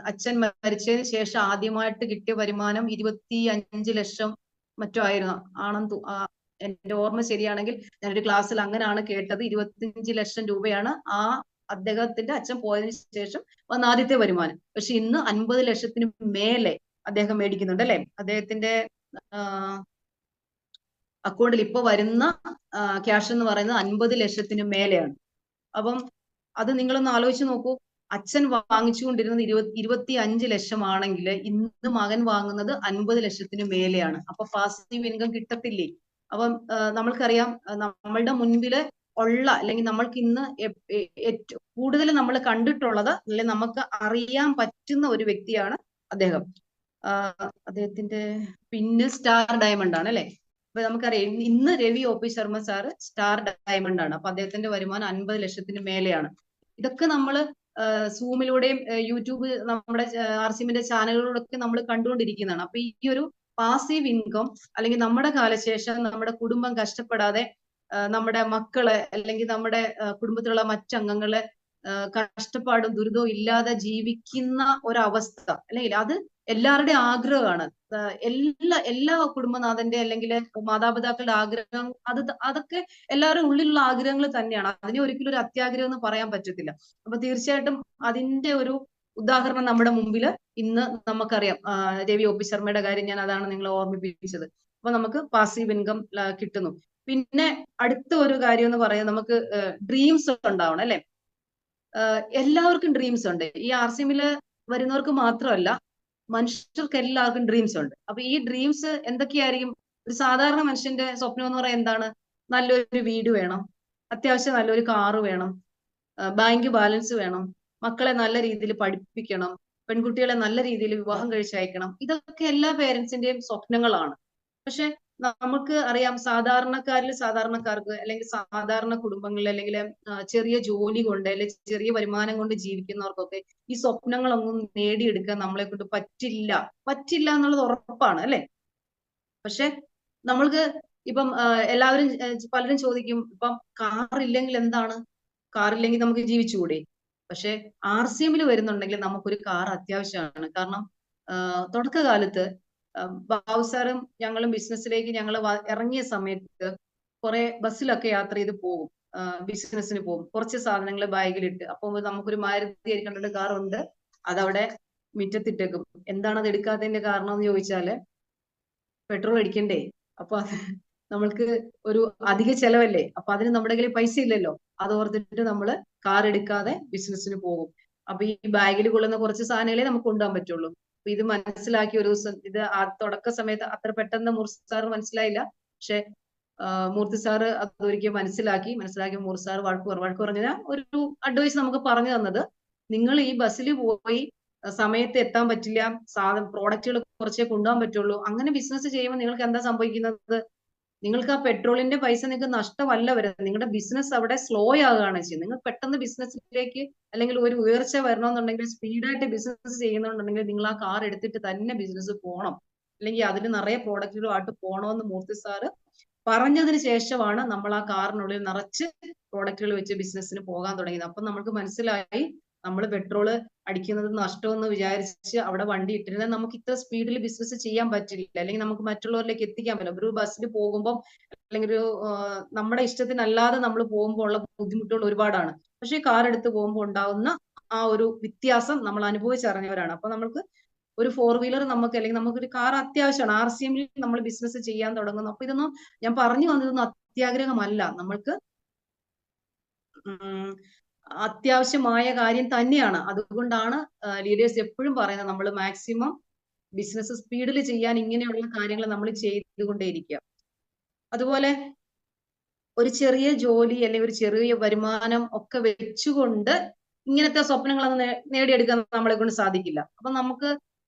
അച്ഛൻ മരിച്ചതിന് ശേഷം ആദ്യമായിട്ട് കിട്ടിയ വരുമാനം 25 ലക്ഷം മറ്റോ ആയിരുന്നു, എന്റെ ഓർമ്മ ശരിയാണെങ്കിൽ. ഞാനൊരു ക്ലാസ്സിൽ അങ്ങനെയാണ് കേട്ടത്. 25 ലക്ഷം രൂപയാണ് അദ്ദേഹത്തിന്റെ അച്ഛൻ പോയതിനു ശേഷം വന്ന ആദ്യത്തെ വരുമാനം. പക്ഷെ ഇന്ന് 50 ലക്ഷത്തിന് മേലെ അദ്ദേഹം മേടിക്കുന്നുണ്ട്, അല്ലെ. അദ്ദേഹത്തിന്റെ അക്കൗണ്ടിൽ ഇപ്പൊ വരുന്ന ക്യാഷ് എന്ന് പറയുന്നത് 50 ലക്ഷത്തിന് മേലെയാണ്. അപ്പം അത് നിങ്ങളൊന്ന് ആലോചിച്ച് നോക്കൂ. അച്ഛൻ വാങ്ങിച്ചുകൊണ്ടിരുന്നത് 25 ലക്ഷമാണെങ്കിൽ ഇന്ന് മകൻ വാങ്ങുന്നത് 50 ലക്ഷത്തിന് മേലെയാണ്. അപ്പൊ പാസീവ് ഇൻകം കിട്ടത്തില്ലേ? അപ്പം നമ്മൾക്കറിയാം, നമ്മളുടെ മുൻപില് ഉള്ള അല്ലെങ്കിൽ നമ്മൾക്ക് ഇന്ന് കൂടുതൽ നമ്മൾ കണ്ടിട്ടുള്ളത് അല്ലെങ്കിൽ നമുക്ക് അറിയാൻ പറ്റുന്ന ഒരു വ്യക്തിയാണ് അദ്ദേഹം. അദ്ദേഹത്തിന്റെ പിന്നെ സ്റ്റാർ ഡയമണ്ട് ആണ് അല്ലെ. അപ്പൊ നമുക്കറിയാം ഇന്ന് Ravi O P. Sharma sir star diamond ആണ്. അപ്പൊ അദ്ദേഹത്തിന്റെ വരുമാനം 50 ലക്ഷത്തിന് മേലെയാണ്. ഇതൊക്കെ നമ്മൾ സൂമിലൂടെയും യൂട്യൂബ് നമ്മുടെ ആർസിഎമ്മിന്റെ ചാനലുകളിലൊക്കെ നമ്മൾ കണ്ടുകൊണ്ടിരിക്കുന്നതാണ്. അപ്പൊ ഈ ഒരു പാസീവ് ഇൻകം അല്ലെങ്കിൽ നമ്മുടെ കാലശേഷം നമ്മുടെ കുടുംബം കഷ്ടപ്പെടാതെ നമ്മുടെ മക്കളെ അല്ലെങ്കിൽ നമ്മുടെ കുടുംബത്തിലുള്ള മറ്റംഗങ്ങളെ കഷ്ടപ്പാടും ദുരിതവും ഇല്ലാതെ ജീവിക്കുന്ന ഒരവസ്ഥ അല്ലെങ്കിൽ അത് എല്ലാവരുടെയും ആഗ്രഹമാണ്. എല്ലാ കുടുംബനാഥന്റെ അല്ലെങ്കിൽ മാതാപിതാക്കളുടെ ആഗ്രഹം അതൊക്കെ എല്ലാവരുടെ ഉള്ളിലുള്ള ആഗ്രഹങ്ങൾ തന്നെയാണ്. അതിനെ ഒരിക്കലും ഒരു അത്യാഗ്രഹം എന്ന് പറയാൻ പറ്റത്തില്ല. അപ്പൊ തീർച്ചയായിട്ടും അതിന്റെ ഒരു ഉദാഹരണം നമ്മുടെ മുമ്പിൽ ഇന്ന് നമുക്കറിയാം. രവി ഒ.പി. ശർമ്മയുടെ കാര്യം ഞാൻ അതാണ് നിങ്ങളെ ഓർമ്മിപ്പിച്ചത്. അപ്പൊ നമുക്ക് പാസീവ് ഇൻകം കിട്ടുന്നു. പിന്നെ അടുത്ത ഒരു കാര്യം എന്ന് പറയാൻ നമുക്ക് ഡ്രീംസ് ഉണ്ടാവണം അല്ലെ. എല്ലാവർക്കും ഡ്രീംസ് ഉണ്ട്. ഈ ആർസിഎമ്മില് വരുന്നവർക്ക് മാത്രമല്ല, മനുഷ്യർക്ക് എല്ലാവർക്കും ഡ്രീംസ് ഉണ്ട്. അപ്പൊ ഈ ഡ്രീംസ് എന്തൊക്കെയായിരിക്കും? ഒരു സാധാരണ മനുഷ്യന്റെ സ്വപ്നം എന്ന് പറയാൻ എന്താണ്? നല്ലൊരു വീട് വേണം, അത്യാവശ്യം നല്ലൊരു കാറ് വേണം, ബാങ്ക് ബാലൻസ് വേണം, മക്കളെ നല്ല രീതിയിൽ പഠിപ്പിക്കണം, പെൺകുട്ടികളെ നല്ല രീതിയിൽ വിവാഹം കഴിച്ചയക്കണം. ഇതൊക്കെ എല്ലാ പേരൻസിന്റെയും സ്വപ്നങ്ങളാണ്. പക്ഷെ നമുക്ക് അറിയാം, സാധാരണക്കാർക്ക് അല്ലെങ്കിൽ സാധാരണ കുടുംബങ്ങളിൽ അല്ലെങ്കിൽ ചെറിയ ജോലി കൊണ്ട് അല്ലെങ്കിൽ ചെറിയ വരുമാനം കൊണ്ട് ജീവിക്കുന്നവർക്കൊക്കെ ഈ സ്വപ്നങ്ങളൊന്നും നേടിയെടുക്കാൻ നമ്മളെ കൊണ്ട് പറ്റില്ല എന്നുള്ളത് ഉറപ്പാണ് അല്ലെ. പക്ഷെ നമ്മൾക്ക് ഇപ്പം എല്ലാവരും പലരും ചോദിക്കും, ഇപ്പം കാർ ഇല്ലെങ്കിൽ എന്താണ്? കാറില്ലെങ്കിൽ നമുക്ക് ജീവിച്ചുകൂടെ? പക്ഷെ ആർസിഎമ്മിൽ വരുന്നുണ്ടെങ്കിൽ നമുക്കൊരു കാർ അത്യാവശ്യമാണ്. കാരണം തുടക്കകാലത്ത് ബാബു സാറും ഞങ്ങളും ബിസിനസ്സിലേക്ക് ഞങ്ങൾ ഇറങ്ങിയ സമയത്ത് കുറെ ബസ്സിലൊക്കെ യാത്ര ചെയ്ത് പോകും, ബിസിനസ്സിന് പോകും. കുറച്ച് സാധനങ്ങൾ ബാഗിലിട്ട്. അപ്പൊ നമുക്കൊരു മാരുതി 800 കാർ ഉണ്ട്, അതവിടെ മുറ്റത്തിട്ടേക്കും. എന്താണ് അത് എടുക്കാത്തതിന്റെ കാരണം എന്ന് ചോദിച്ചാല് പെട്രോൾ അടിക്കണ്ടേ. അപ്പൊ നമ്മൾക്ക് ഒരു അധിക ചെലവല്ലേ. അപ്പൊ അതിന് നമ്മുടെ കയ്യിൽ പൈസ ഇല്ലല്ലോ. അത് ഓർത്തിട്ട് നമ്മള് കാർ എടുക്കാതെ ബിസിനസ്സിന് പോകും. അപ്പൊ ഈ ബാഗിൽ കൊള്ളുന്ന കുറച്ച് സാധനങ്ങളെ നമുക്ക് കൊണ്ടുപോകാൻ പറ്റുള്ളൂ. അപ്പൊ ഇത് മനസ്സിലാക്കി ഒരു ദിവസം, ഇത് തുടക്ക സമയത്ത് അത്ര പെട്ടെന്ന് മൂർത്തി സാറ് മനസ്സിലായില്ല. പക്ഷെ മൂർത്തി സാറ് അതൊരിക്കൽ മനസ്സിലാക്കി മൂർത്തി സാറ് വഴക്ക് പറഞ്ഞ ഒരു അഡ്വൈസ് നമുക്ക് പറഞ്ഞു തന്നത്, നിങ്ങൾ ഈ ബസ്സിൽ പോയി സമയത്ത് എത്താൻ പറ്റില്ല, പ്രോഡക്റ്റുകൾ കുറച്ചേ കൊണ്ടുപോകാൻ പറ്റുള്ളൂ. അങ്ങനെ ബിസിനസ് ചെയ്യുമ്പോൾ നിങ്ങൾക്ക് എന്താ സംഭവിക്കുന്നത്? നിങ്ങൾക്ക് ആ പെട്രോളിന്റെ പൈസ നിങ്ങൾക്ക് നഷ്ടമല്ല വരുന്നത്, നിങ്ങളുടെ ബിസിനസ് അവിടെ സ്ലോ ആകുകയാണ് ചെയ്യുന്നത്. നിങ്ങൾ പെട്ടെന്ന് ബിസിനസ്സിലേക്ക് അല്ലെങ്കിൽ ഒരു ഉയർച്ച വരണമെന്നുണ്ടെങ്കിൽ, സ്പീഡായിട്ട് ബിസിനസ് ചെയ്യുന്നുണ്ടെങ്കിൽ നിങ്ങൾ ആ കാർ എടുത്തിട്ട് തന്നെ ബിസിനസ് പോകണം, അല്ലെങ്കിൽ അതിൽ നിറയെ പ്രോഡക്റ്റുകളായിട്ട് പോകണമെന്ന് മൂർത്തി സാറ് പറഞ്ഞതിന് ശേഷമാണ് നമ്മൾ ആ കാറിനുള്ളിൽ നിറച്ച് പ്രോഡക്റ്റുകൾ വെച്ച് ബിസിനസ്സിന് പോകാൻ തുടങ്ങിയത്. അപ്പൊ നമുക്ക് മനസ്സിലായി, നമ്മൾ പെട്രോള് അടിക്കുന്നത് നഷ്ടമെന്ന് വിചാരിച്ച് അവിടെ വണ്ടി ഇട്ടിരുന്നാൽ നമുക്ക് ഇത്ര സ്പീഡിൽ ബിസിനസ് ചെയ്യാൻ പറ്റില്ല, അല്ലെങ്കിൽ നമുക്ക് മറ്റുള്ളവരിലേക്ക് എത്തിക്കാൻ പറ്റില്ല. ഒരു ബസ്സിൽ പോകുമ്പോൾ അല്ലെങ്കിൽ ഒരു നമ്മുടെ ഇഷ്ടത്തിനല്ലാതെ നമ്മൾ പോകുമ്പോൾ ഉള്ള ബുദ്ധിമുട്ടുകൾ ഒരുപാടാണ്. പക്ഷെ കാർ എടുത്ത് പോകുമ്പോൾ ഉണ്ടാവുന്ന ആ ഒരു വ്യത്യാസം നമ്മൾ അനുഭവിച്ചറിഞ്ഞവരാണ്. അപ്പൊ നമ്മൾക്ക് ഒരു 4 വീലർ നമുക്ക്, അല്ലെങ്കിൽ നമുക്കൊരു കാർ അത്യാവശ്യമാണ്. ആർസിഎമ്മിൽ നമ്മൾ ബിസിനസ് ചെയ്യാൻ തുടങ്ങുന്നു. അപ്പൊ ഇതൊന്നും ഞാൻ പറഞ്ഞു വന്നതൊന്നും അത്യാഗ്രഹമല്ല, നമ്മൾക്ക് അത്യാവശ്യമായ കാര്യം തന്നെയാണ്. അതുകൊണ്ടാണ് ലീഡേഴ്സ് എപ്പോഴും പറയുന്നത്, നമ്മൾ മാക്സിമം ബിസിനസ് സ്പീഡിൽ ചെയ്യാൻ ഇങ്ങനെയുള്ള കാര്യങ്ങൾ നമ്മൾ ചെയ്തുകൊണ്ടേയിരിക്കുക. അതുപോലെ ഒരു ചെറിയ ജോലി അല്ലെങ്കിൽ ഒരു ചെറിയ വരുമാനം ഒക്കെ വെച്ചുകൊണ്ട് ഇങ്ങനത്തെ സ്വപ്നങ്ങളൊന്നും നേടിയെടുക്കാൻ നമ്മളെ കൊണ്ട് സാധിക്കില്ല. അപ്പൊ നമുക്ക്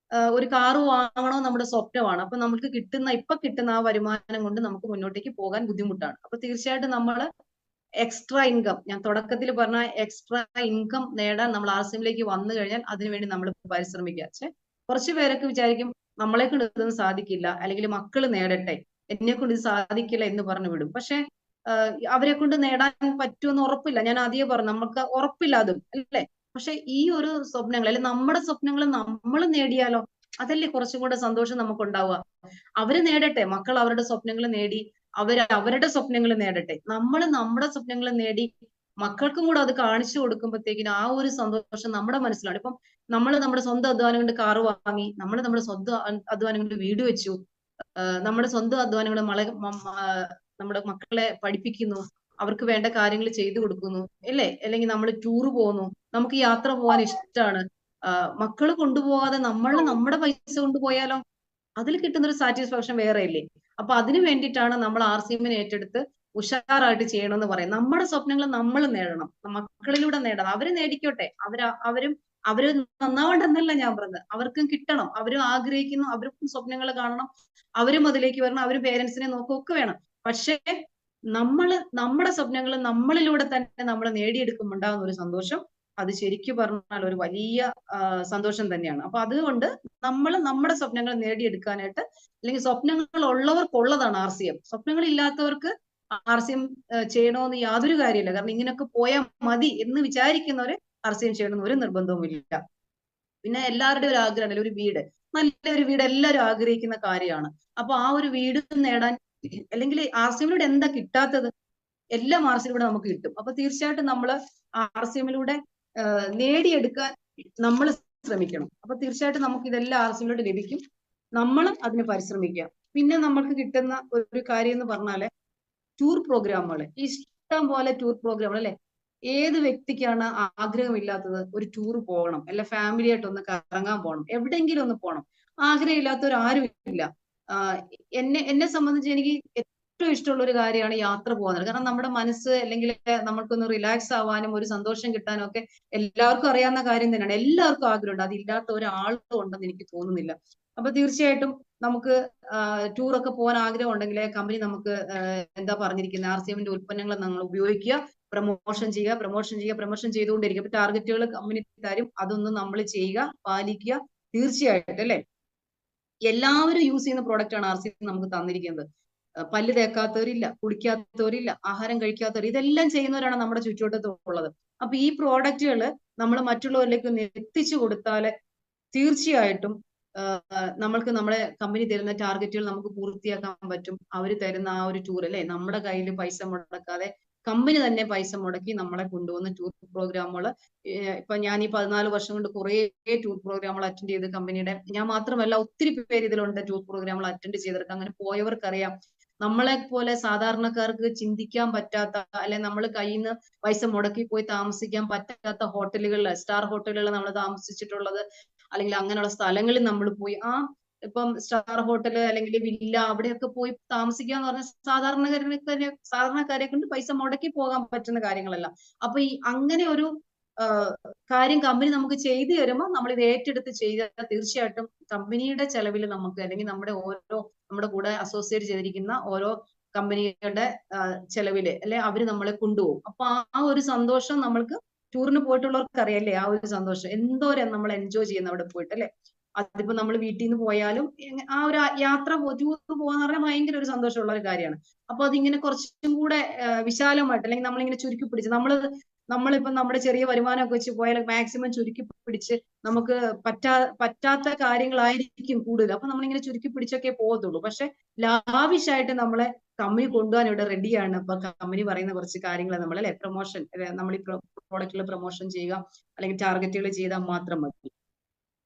ഒരു കാറ് വാങ്ങണോ നമ്മുടെ സ്വപ്നമാണ്. അപ്പൊ നമുക്ക് ഇപ്പൊ കിട്ടുന്ന ആ വരുമാനം കൊണ്ട് നമുക്ക് മുന്നോട്ടേക്ക് പോകാൻ ബുദ്ധിമുട്ടാണ്. അപ്പൊ തീർച്ചയായിട്ടും നമ്മൾ എക്സ്ട്രാ ഇൻകം, ഞാൻ തുടക്കത്തിൽ പറഞ്ഞ എക്സ്ട്രാ ഇൻകം നേടാൻ നമ്മൾ ആർസിഎമ്മിലേക്ക് വന്നു കഴിഞ്ഞാൽ അതിനുവേണ്ടി നമ്മൾ പരിശ്രമിക്കുക. പക്ഷെ കുറച്ചു പേരൊക്കെ വിചാരിക്കും നമ്മളെ കൊണ്ട് ഇതൊന്നും സാധിക്കില്ല, അല്ലെങ്കിൽ മക്കൾ നേടട്ടെ, എന്നെ കൊണ്ട് ഇത് സാധിക്കില്ല എന്ന് പറഞ്ഞു വിടും. പക്ഷെ അവരെ കൊണ്ട് നേടാൻ പറ്റുമെന്ന് ഉറപ്പില്ല. ഞാൻ ആദ്യമേ പറഞ്ഞു, നമുക്ക് ഉറപ്പില്ല അതും അല്ലേ. പക്ഷെ ഈ ഒരു സ്വപ്നങ്ങൾ, അല്ലെങ്കിൽ നമ്മുടെ സ്വപ്നങ്ങൾ നമ്മൾ നേടിയാലോ, അതല്ലേ കുറച്ചും കൂടെ സന്തോഷം നമുക്ക് ഉണ്ടാവുക. അവര് നേടട്ടെ, മക്കൾ അവരുടെ സ്വപ്നങ്ങൾ നേടി, അവരുടെ സ്വപ്നങ്ങൾ നേടട്ടെ. നമ്മൾ നമ്മുടെ സ്വപ്നങ്ങൾ നേടി മക്കൾക്കും കൂടെ അത് കാണിച്ചു കൊടുക്കുമ്പോഴത്തേക്കിനും ആ ഒരു സന്തോഷം നമ്മുടെ മനസ്സിലാണ്. ഇപ്പം നമ്മൾ നമ്മുടെ സ്വന്തം അധ്വാനം കൊണ്ട് കാറ് വാങ്ങി, നമ്മൾ നമ്മുടെ സ്വന്തം അധ്വാനം കൊണ്ട് വീട് വെച്ചു, നമ്മുടെ സ്വന്തം അധ്വാനം കൊണ്ട് നമ്മുടെ മക്കളെ പഠിപ്പിക്കുന്നു, അവർക്ക് വേണ്ട കാര്യങ്ങൾ ചെയ്തു കൊടുക്കുന്നു അല്ലേ. അല്ലെങ്കിൽ നമ്മൾ ടൂറ് പോകുന്നു, നമുക്ക് യാത്ര പോകാൻ ഇഷ്ടമാണ്. മക്കള് കൊണ്ടുപോകാതെ നമ്മുടെ പൈസ കൊണ്ടുപോയാലോ, അതിൽ കിട്ടുന്ന ഒരു സാറ്റിസ്ഫാക്ഷൻ വേറെ ഇല്ലേ. അപ്പൊ അതിനു വേണ്ടിയിട്ടാണ് നമ്മൾ ആർസിഎമ്മിനെ ഏറ്റെടുത്ത് ഉഷാറായിട്ട് ചെയ്യണമെന്ന് പറയും. നമ്മുടെ സ്വപ്നങ്ങൾ നമ്മൾ നേടണം, മക്കളിലൂടെ നേടണം. അവര് നേടിക്കോട്ടെ, അവര് നന്നാവണ്ടെന്നല്ല ഞാൻ പറഞ്ഞത്, അവർക്കും കിട്ടണം, അവരും ആഗ്രഹിക്കുന്നു, അവർക്കും സ്വപ്നങ്ങൾ കാണണം, അവരും അതിലേക്ക് വരണം, അവരും പേരൻസിനെ നോക്കുകയൊക്കെ വേണം. പക്ഷേ നമ്മുടെ സ്വപ്നങ്ങൾ നമ്മളിലൂടെ തന്നെ നമ്മൾ നേടിയെടുക്കുമ്പോൾ ഉണ്ടാകുന്ന ഒരു സന്തോഷം, അത് ശരിക്കും പറഞ്ഞാൽ ഒരു വലിയ സന്തോഷം തന്നെയാണ്. അപ്പൊ അതുകൊണ്ട് നമ്മൾ നമ്മുടെ സ്വപ്നങ്ങൾ നേടിയെടുക്കാനായിട്ട്, അല്ലെങ്കിൽ സ്വപ്നങ്ങൾ ഉള്ളവർക്കുള്ളതാണ് RCM. സ്വപ്നങ്ങൾ ഇല്ലാത്തവർക്ക് RCM ചെയ്യണമെന്ന് യാതൊരു കാര്യമില്ല. കാരണം ഇങ്ങനെയൊക്കെ പോയാൽ മതി എന്ന് വിചാരിക്കുന്നവര് RCM ചെയ്യണമെന്ന് ഒരു നിർബന്ധവുമില്ല. പിന്നെ എല്ലാവരുടെയും ഒരു ആഗ്രഹമല്ല, ഒരു വീട്, നല്ലൊരു വീട് എല്ലാവരും ആഗ്രഹിക്കുന്ന കാര്യമാണ്. അപ്പൊ ആ ഒരു വീട് നേടാൻ, അല്ലെങ്കിൽ RCMലൂടെ എന്താ കിട്ടാത്തത്? എല്ലാം RCMലൂടെ നമുക്ക് കിട്ടും. അപ്പൊ തീർച്ചയായിട്ടും നമ്മൾ RCMലൂടെ നേടിയെടുക്കാൻ നമ്മൾ ശ്രമിക്കണം. അപ്പൊ തീർച്ചയായിട്ടും നമുക്ക് ഇതെല്ലാം RCMലൂടെ ലഭിക്കും. നമ്മൾ അതിന് പരിശ്രമിക്കുക. പിന്നെ നമുക്ക് കിട്ടുന്ന ഒരു കാര്യം എന്ന് പറഞ്ഞാല് ടൂർ പ്രോഗ്രാമുകൾ, ഇഷ്ടം പോലെ ടൂർ പ്രോഗ്രാമുകൾ അല്ലെ. ഏത് വ്യക്തിക്കാണ് ആഗ്രഹമില്ലാത്തത്? ഒരു ടൂർ പോകണം, അല്ല ഫാമിലി ആയിട്ട് ഒന്ന് കറങ്ങാൻ പോകണം, എവിടെയെങ്കിലും ഒന്ന് പോകണം. ആഗ്രഹമില്ലാത്തവർ ആരും ഇല്ല. എന്നെ സംബന്ധിച്ച് എനിക്ക് ഏറ്റവും ഇഷ്ടമുള്ള ഒരു കാര്യമാണ് യാത്ര പോകുന്നത്. കാരണം നമ്മുടെ മനസ്സ്, അല്ലെങ്കിൽ നമുക്കൊന്ന് റിലാക്സ് ആവാനും ഒരു സന്തോഷം കിട്ടാനും ഒക്കെ എല്ലാവർക്കും അറിയാവുന്ന കാര്യം തന്നെയാണ്. എല്ലാവർക്കും ആഗ്രഹമുണ്ട്, അതില്ലാത്ത ഒരാളും ഉണ്ടെന്ന് എനിക്ക് തോന്നുന്നില്ല. അപ്പൊ തീർച്ചയായിട്ടും നമുക്ക് ടൂറൊക്കെ പോകാൻ ആഗ്രഹം ഉണ്ടെങ്കിൽ കമ്പനി നമുക്ക് എന്താ പറഞ്ഞിരിക്കുന്നത്, RCMന്റെ ഉൽപ്പന്നങ്ങൾ നമ്മൾ ഉപയോഗിക്കുക, പ്രൊമോഷൻ ചെയ്യുക, പ്രൊമോഷൻ ചെയ്തുകൊണ്ടിരിക്കുക. അപ്പൊ ടാർഗറ്റുകൾ കമ്പനി തരും, അതൊന്നും നമ്മൾ ചെയ്യുക, പാലിക്കുക. തീർച്ചയായിട്ടും അല്ലെ, എല്ലാവരും യൂസ് ചെയ്യുന്ന പ്രോഡക്റ്റ് ആണ് RCM നമുക്ക് തന്നിരിക്കുന്നത്. പല്ല് തേക്കാത്തവരില്ല, കുടിക്കാത്തവരില്ല, ആഹാരം കഴിക്കാത്തവർ, ഇതെല്ലാം ചെയ്യുന്നവരാണ് നമ്മുടെ ചുറ്റുവട്ടത്തുള്ളത്. അപ്പൊ ഈ പ്രോഡക്റ്റുകൾ നമ്മൾ മറ്റുള്ളവരിലേക്ക് ഒന്ന് എത്തിച്ചു കൊടുത്താല് തീർച്ചയായിട്ടും നമ്മൾക്ക് നമ്മുടെ കമ്പനി തരുന്ന ടാർഗറ്റുകൾ നമുക്ക് പൂർത്തിയാക്കാൻ പറ്റും. അവർ തരുന്ന ആ ഒരു ടൂർ അല്ലെ, നമ്മുടെ കയ്യിൽ പൈസ മുടക്കാതെ കമ്പനി തന്നെ പൈസ മുടക്കി നമ്മളെ കൊണ്ടുപോകുന്ന ടൂർ പ്രോഗ്രാമുകൾ. ഇപ്പൊ ഞാൻ ഈ 14 വർഷം കൊണ്ട് കുറെ ടൂർ പ്രോഗ്രാമുകൾ അറ്റൻഡ് ചെയ്ത് കമ്പനിയുടെ, ഞാൻ മാത്രമല്ല ഒത്തിരി പേര് ഇതിലുണ്ട് ടൂർ പ്രോഗ്രാമുകൾ അറ്റൻഡ് ചെയ്തവർക്ക്. അങ്ങനെ പോയവർക്കറിയാം, നമ്മളെ പോലെ സാധാരണക്കാർക്ക് ചിന്തിക്കാൻ പറ്റാത്ത, അല്ലെ നമ്മൾ കയ്യിൽ നിന്ന് പൈസ മുടക്കി പോയി താമസിക്കാൻ പറ്റാത്ത ഹോട്ടലുകളിൽ, സ്റ്റാർ ഹോട്ടലുകളിൽ നമ്മൾ താമസിച്ചിട്ടുള്ളത്, അല്ലെങ്കിൽ അങ്ങനെയുള്ള സ്ഥലങ്ങളിൽ നമ്മൾ പോയി ഇപ്പം സ്റ്റാർ ഹോട്ടൽ അല്ലെങ്കിൽ വില്ല അവിടെയൊക്കെ പോയി താമസിക്കുക എന്ന് പറഞ്ഞാൽ സാധാരണക്കാരെ കൊണ്ട് പൈസ മുടക്കി പോകാൻ പറ്റുന്ന കാര്യങ്ങളല്ല. അപ്പൊ ഈ അങ്ങനെ ഒരു കാര്യം കമ്പനി നമുക്ക് ചെയ്തു തരുമ്പോൾ നമ്മൾ ഇത് ഏറ്റെടുത്ത് ചെയ്താൽ തീർച്ചയായിട്ടും കമ്പനിയുടെ ചെലവിൽ നമുക്ക്, അല്ലെങ്കിൽ നമ്മുടെ കൂടെ അസോസിയേറ്റ് ചെയ്തിരിക്കുന്ന ഓരോ കമ്പനിയുടെ ചെലവില് അല്ലെ അവര് നമ്മളെ കൊണ്ടുപോകും. അപ്പൊ ആ ഒരു സന്തോഷം നമ്മൾക്ക് ടൂറിന് പോയിട്ടുള്ളവർക്ക് അറിയാല്ലേ, ആ ഒരു സന്തോഷം എന്തോരം നമ്മൾ എൻജോയ് ചെയ്യുന്ന അവിടെ പോയിട്ട് അല്ലെ. അതിപ്പോ നമ്മൾ വീട്ടിൽ നിന്ന് പോയാലും ആ ഒരു യാത്ര ടൂർ പോകാന്ന് പറഞ്ഞാൽ ഭയങ്കര ഒരു സന്തോഷമുള്ള ഒരു കാര്യമാണ്. അപ്പൊ അതിങ്ങനെ കുറച്ചും കൂടെ വിശാലമായിട്ട്, അല്ലെങ്കിൽ നമ്മളിങ്ങനെ ചുരുക്കി പിടിച്ച് നമ്മളിപ്പോ നമ്മുടെ ചെറിയ വരുമാനമൊക്കെ വെച്ച് പോയാൽ മാക്സിമം ചുരുക്കി പിടിച്ച്, നമുക്ക് പറ്റാത്ത കാര്യങ്ങളായിരിക്കും കൂടുതൽ. അപ്പൊ നമ്മളിങ്ങനെ ചുരുക്കി പിടിച്ചൊക്കെ പോകത്തുള്ളൂ. പക്ഷെ ലാവിഷായിട്ട് നമ്മളെ കമ്പനി കൊണ്ടുപോകാൻ ഇവിടെ റെഡിയാണ്. ഇപ്പൊ കമ്പനി പറയുന്ന കുറച്ച് കാര്യങ്ങൾ നമ്മൾ അല്ലെ, പ്രൊമോഷൻ, നമ്മൾ ഈ പ്രോഡക്റ്റുകൾ പ്രൊമോഷൻ ചെയ്യുക, അല്ലെങ്കിൽ ടാർഗറ്റുകൾ ചെയ്താൽ മാത്രം മതി.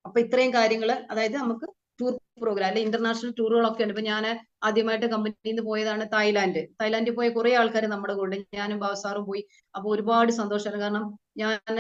അപ്പൊ ഇത്രയും കാര്യങ്ങൾ, അതായത് നമുക്ക് ടൂർ പ്രോഗ്രാം അല്ലെ, ഇന്റർനാഷണൽ ടൂറുകളൊക്കെ ഉണ്ട്. ഇപ്പൊ ഞാൻ ആദ്യമായിട്ട് കമ്പനിയിൽ നിന്ന് പോയതാണ് തായ്ലാന്റിൽ പോയ കുറെ ആൾക്കാർ നമ്മുടെ കൂടെ, ഞാനും ബാബുസാറും പോയി. അപ്പൊ ഒരുപാട് സന്തോഷമാണ്. കാരണം ഞാൻ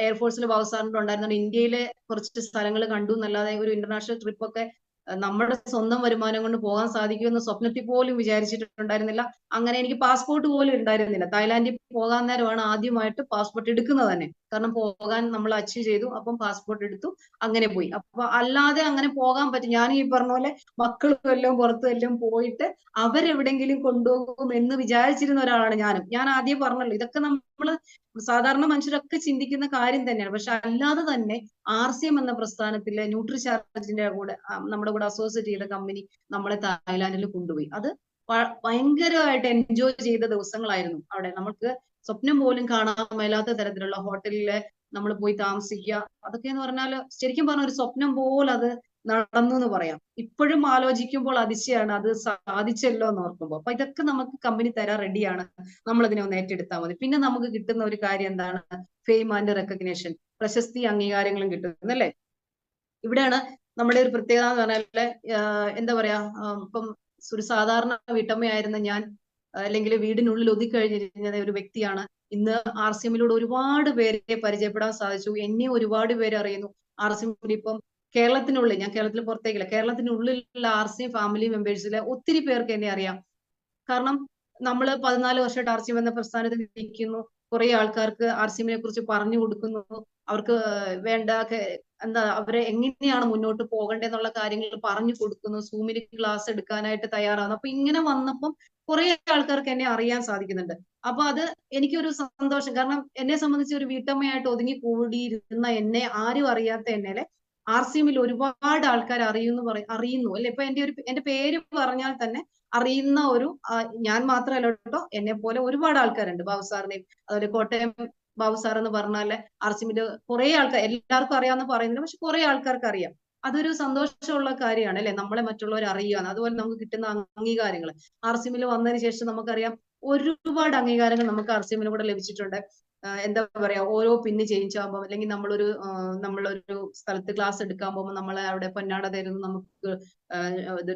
എയർഫോഴ്സിൽ ബാബുസാറിന്റെ ഉണ്ടായിരുന്ന ഇന്ത്യയിലെ കുറച്ച് സ്ഥലങ്ങൾ കണ്ടു എന്നല്ലാതെ ഒരു ഇന്റർനാഷണൽ ട്രിപ്പ് ഒക്കെ നമ്മുടെ സ്വന്തം വരുമാനം കൊണ്ട് പോകാൻ സാധിക്കുമെന്ന് സ്വപ്നത്തിൽ പോലും വിചാരിച്ചിട്ടുണ്ടായിരുന്നില്ല. അങ്ങനെ എനിക്ക് പാസ്പോർട്ട് പോലും ഉണ്ടായിരുന്നില്ല. തായ്ലാന്റിൽ പോകാൻ നേരമാണ് ആദ്യമായിട്ട് പാസ്പോർട്ട് എടുക്കുന്നത് തന്നെ. കാരണം പോകാൻ നമ്മൾ അച്ചീവ് ചെയ്തു, അപ്പം പാസ്പോർട്ട് എടുത്തു, അങ്ങനെ പോയി. അപ്പൊ അല്ലാതെ അങ്ങനെ പോകാൻ പറ്റും, ഞാൻ ഈ പറഞ്ഞ പോലെ മക്കളും എല്ലാം പുറത്തും എല്ലാം പോയിട്ട് അവരെവിടെങ്കിലും കൊണ്ടുപോകും എന്ന് വിചാരിച്ചിരുന്ന ഒരാളാണ് ഞാനും. ഞാൻ ആദ്യം പറഞ്ഞല്ലോ, ഇതൊക്കെ നമ്മള് സാധാരണ മനുഷ്യരൊക്കെ ചിന്തിക്കുന്ന കാര്യം തന്നെയാണ്. പക്ഷെ അല്ലാതെ തന്നെ RCM എന്ന പ്രസ്ഥാനത്തിലെ ന്യൂട്രിചാർജിന്റെ കൂടെ നമ്മുടെ കൂടെ അസോസിയേറ്റ് ചെയ്ത കമ്പനി നമ്മളെ തായ്ലാന്റിൽ കൊണ്ടുപോയി. അത് ഭയങ്കരമായിട്ട് എൻജോയ് ചെയ്ത ദിവസങ്ങളായിരുന്നു അവിടെ. നമുക്ക് സ്വപ്നം പോലും കാണാൻ മേലാത്ത തരത്തിലുള്ള ഹോട്ടലില് നമ്മൾ പോയി താമസിക്കുക, അതൊക്കെ എന്ന് പറഞ്ഞാൽ ശരിക്കും പറഞ്ഞ ഒരു സ്വപ്നം പോലെ അത് നടന്നു എന്ന് പറയാം. ഇപ്പോഴും ആലോചിക്കുമ്പോൾ അതിശയാണ്, അത് സാധിച്ചല്ലോ എന്ന് ഓർക്കുമ്പോൾ. അപ്പൊ ഇതൊക്കെ നമുക്ക് കമ്പനി തരാൻ റെഡിയാണ്, നമ്മൾ അതിനെ ഒന്ന് ഏറ്റെടുത്താൽ മതി. പിന്നെ നമുക്ക് കിട്ടുന്ന ഒരു കാര്യം എന്താണ്? ഫെയിം ആൻഡ് റെക്കഗ്നേഷൻ, പ്രശസ്തി അംഗീകാരങ്ങളും കിട്ടുന്നു അല്ലേ. ഇവിടെയാണ് നമ്മുടെ ഒരു പ്രത്യേകത എന്ന് പറഞ്ഞാല്, എന്താ പറയാ, ഇപ്പം ഒരു സാധാരണ വീട്ടമ്മയായിരുന്ന ഞാൻ, അല്ലെങ്കിൽ വീടിനുള്ളിൽ ഒതുക്കഴിഞ്ഞിരുന്ന ഒരു വ്യക്തിയാണ് ഇന്ന് RCMലൂടെ ഒരുപാട് പേരെ പരിചയപ്പെടാൻ സാധിച്ചു. എന്നെ ഒരുപാട് പേര് അറിയുന്നു. RCMൽ ഇപ്പം കേരളത്തിനുള്ളിൽ, ഞാൻ കേരളത്തിൽ പുറത്തേക്കില്ല, കേരളത്തിനുള്ളിലുള്ള RCM ഫാമിലി മെമ്പേഴ്സിലെ ഒത്തിരി പേർക്ക് എന്നെ അറിയാം. കാരണം നമ്മൾ 14 വർഷമായിട്ട് RCM എന്ന പ്രസ്ഥാനത്തിൽ നിൽക്കുന്നു. കുറെ ആൾക്കാർക്ക് RCMനെ കുറിച്ച് പറഞ്ഞു കൊടുക്കുന്നു. അവർക്ക് വേണ്ട എന്താ അവരെ എങ്ങനെയാണ് മുന്നോട്ട് പോകേണ്ടതെന്നുള്ള കാര്യങ്ങൾ പറഞ്ഞു കൊടുക്കുന്നു. സൂമിൽ ക്ലാസ് എടുക്കാനായിട്ട് തയ്യാറാകുന്നു. അപ്പൊ ഇങ്ങനെ വന്നപ്പം കുറെ ആൾക്കാർക്ക് എന്നെ അറിയാൻ സാധിക്കുന്നുണ്ട്. അപ്പൊ അത് എനിക്കൊരു സന്തോഷം. കാരണം എന്നെ സംബന്ധിച്ച് ഒരു വീട്ടമ്മയായിട്ട് ഒതുങ്ങി കൂടിയിരുന്ന എന്നെ ആരും അറിയാത്ത എന്നെ RCMൽ ഒരുപാട് ആൾക്കാർ അറിയുന്നു അല്ലെ. ഇപ്പൊ എന്റെ പേര് പറഞ്ഞാൽ തന്നെ അറിയുന്ന ഒരു ഞാൻ മാത്രമല്ല കേട്ടോ, എന്നെ പോലെ ഒരുപാട് ആൾക്കാരുണ്ട്. ബാബു സാറിനെയും അതുപോലെ കോട്ടയം ബാബു സാർ എന്ന് പറഞ്ഞാല് RCMല് കുറെ ആൾക്കാർ, എല്ലാവർക്കും അറിയാമെന്ന് പറയുന്നില്ല, പക്ഷെ കുറെ ആൾക്കാർക്ക് അറിയാം. അതൊരു സന്തോഷമുള്ള കാര്യമാണ് അല്ലെ, നമ്മളെ മറ്റുള്ളവർ അറിയുകയാണ്. അതുപോലെ നമുക്ക് കിട്ടുന്ന അംഗീകാരങ്ങൾ RCMൽ വന്നതിന് ശേഷം നമുക്കറിയാം ഒരുപാട് അംഗീകാരങ്ങൾ നമുക്ക് RCMലൂടെ ലഭിച്ചിട്ടുണ്ട്. എന്താ പറയാ, ഓരോ പിന്ന് ചേഞ്ച് ആകുമ്പോൾ അല്ലെങ്കിൽ നമ്മളൊരു സ്ഥലത്ത് ക്ലാസ് എടുക്കാൻ പോകുമ്പോൾ നമ്മളെ അവിടെ പൊന്നാട തരുന്നു, നമുക്ക്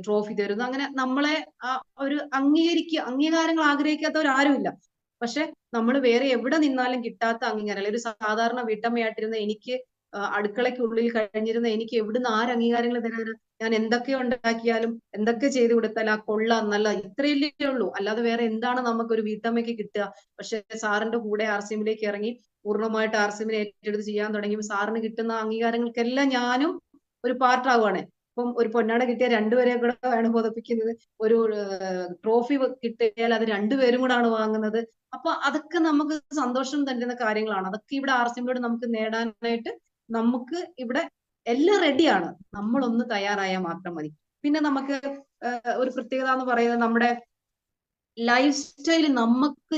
ട്രോഫി തരുന്നു. അങ്ങനെ നമ്മളെ ഒരു അംഗീകാരങ്ങൾ ആഗ്രഹിക്കാത്തവരാരുമില്ല. പക്ഷെ നമ്മൾ വേറെ എവിടെ നിന്നാലും കിട്ടാത്ത അംഗീകാരം. ഒരു സാധാരണ വീട്ടമ്മയായിട്ടിരുന്ന എനിക്ക്, അടുക്കളയ്ക്കുള്ളിൽ കഴിഞ്ഞിരുന്ന എനിക്ക് എവിടുന്ന് അംഗീകാരങ്ങൾ തരാന്? ഞാൻ എന്തൊക്കെ ഉണ്ടാക്കിയാലും എന്തൊക്കെ ചെയ്തു കൊടുത്താൽ ആ കൊള്ളാം, നല്ല, ഇത്രയല്ലേ ഉള്ളൂ. അല്ലാതെ വേറെ എന്താണ് നമുക്കൊരു വീട്ടമ്മയ്ക്ക് കിട്ടുക? പക്ഷെ സാറിന്റെ കൂടെ RCMലേക്ക് ഇറങ്ങി പൂർണ്ണമായിട്ട് RCMനെ ഏറ്റെടുത്ത് ചെയ്യാൻ തുടങ്ങിയപ്പോൾ സാറിന് കിട്ടുന്ന അംഗീകാരങ്ങൾക്കെല്ലാം ഞാനും ഒരു പാർട്ടാവുകയാണ്. ഇപ്പം ഒരു പൊന്നാട കിട്ടിയ രണ്ടുപേരെ കൂടെ ആണ് പുതപ്പിക്കുന്നത്. ഒരു ട്രോഫി കിട്ടിയാൽ അത് രണ്ടുപേരും കൂടാണ് വാങ്ങുന്നത്. അപ്പൊ അതൊക്കെ നമുക്ക് സന്തോഷം തരുന്ന കാര്യങ്ങളാണ്. അതൊക്കെ ഇവിടെ RCMലൂടെ നമുക്ക് നേടാനായിട്ട് നമുക്ക് ഇവിടെ എല്ലാം റെഡിയാണ്. നമ്മളൊന്ന് തയ്യാറായാൽ മാത്രം മതി. പിന്നെ നമുക്ക് ഒരു പ്രത്യേകത എന്ന് പറയുന്നത് നമ്മുടെ ലൈഫ് സ്റ്റൈൽ നമുക്ക്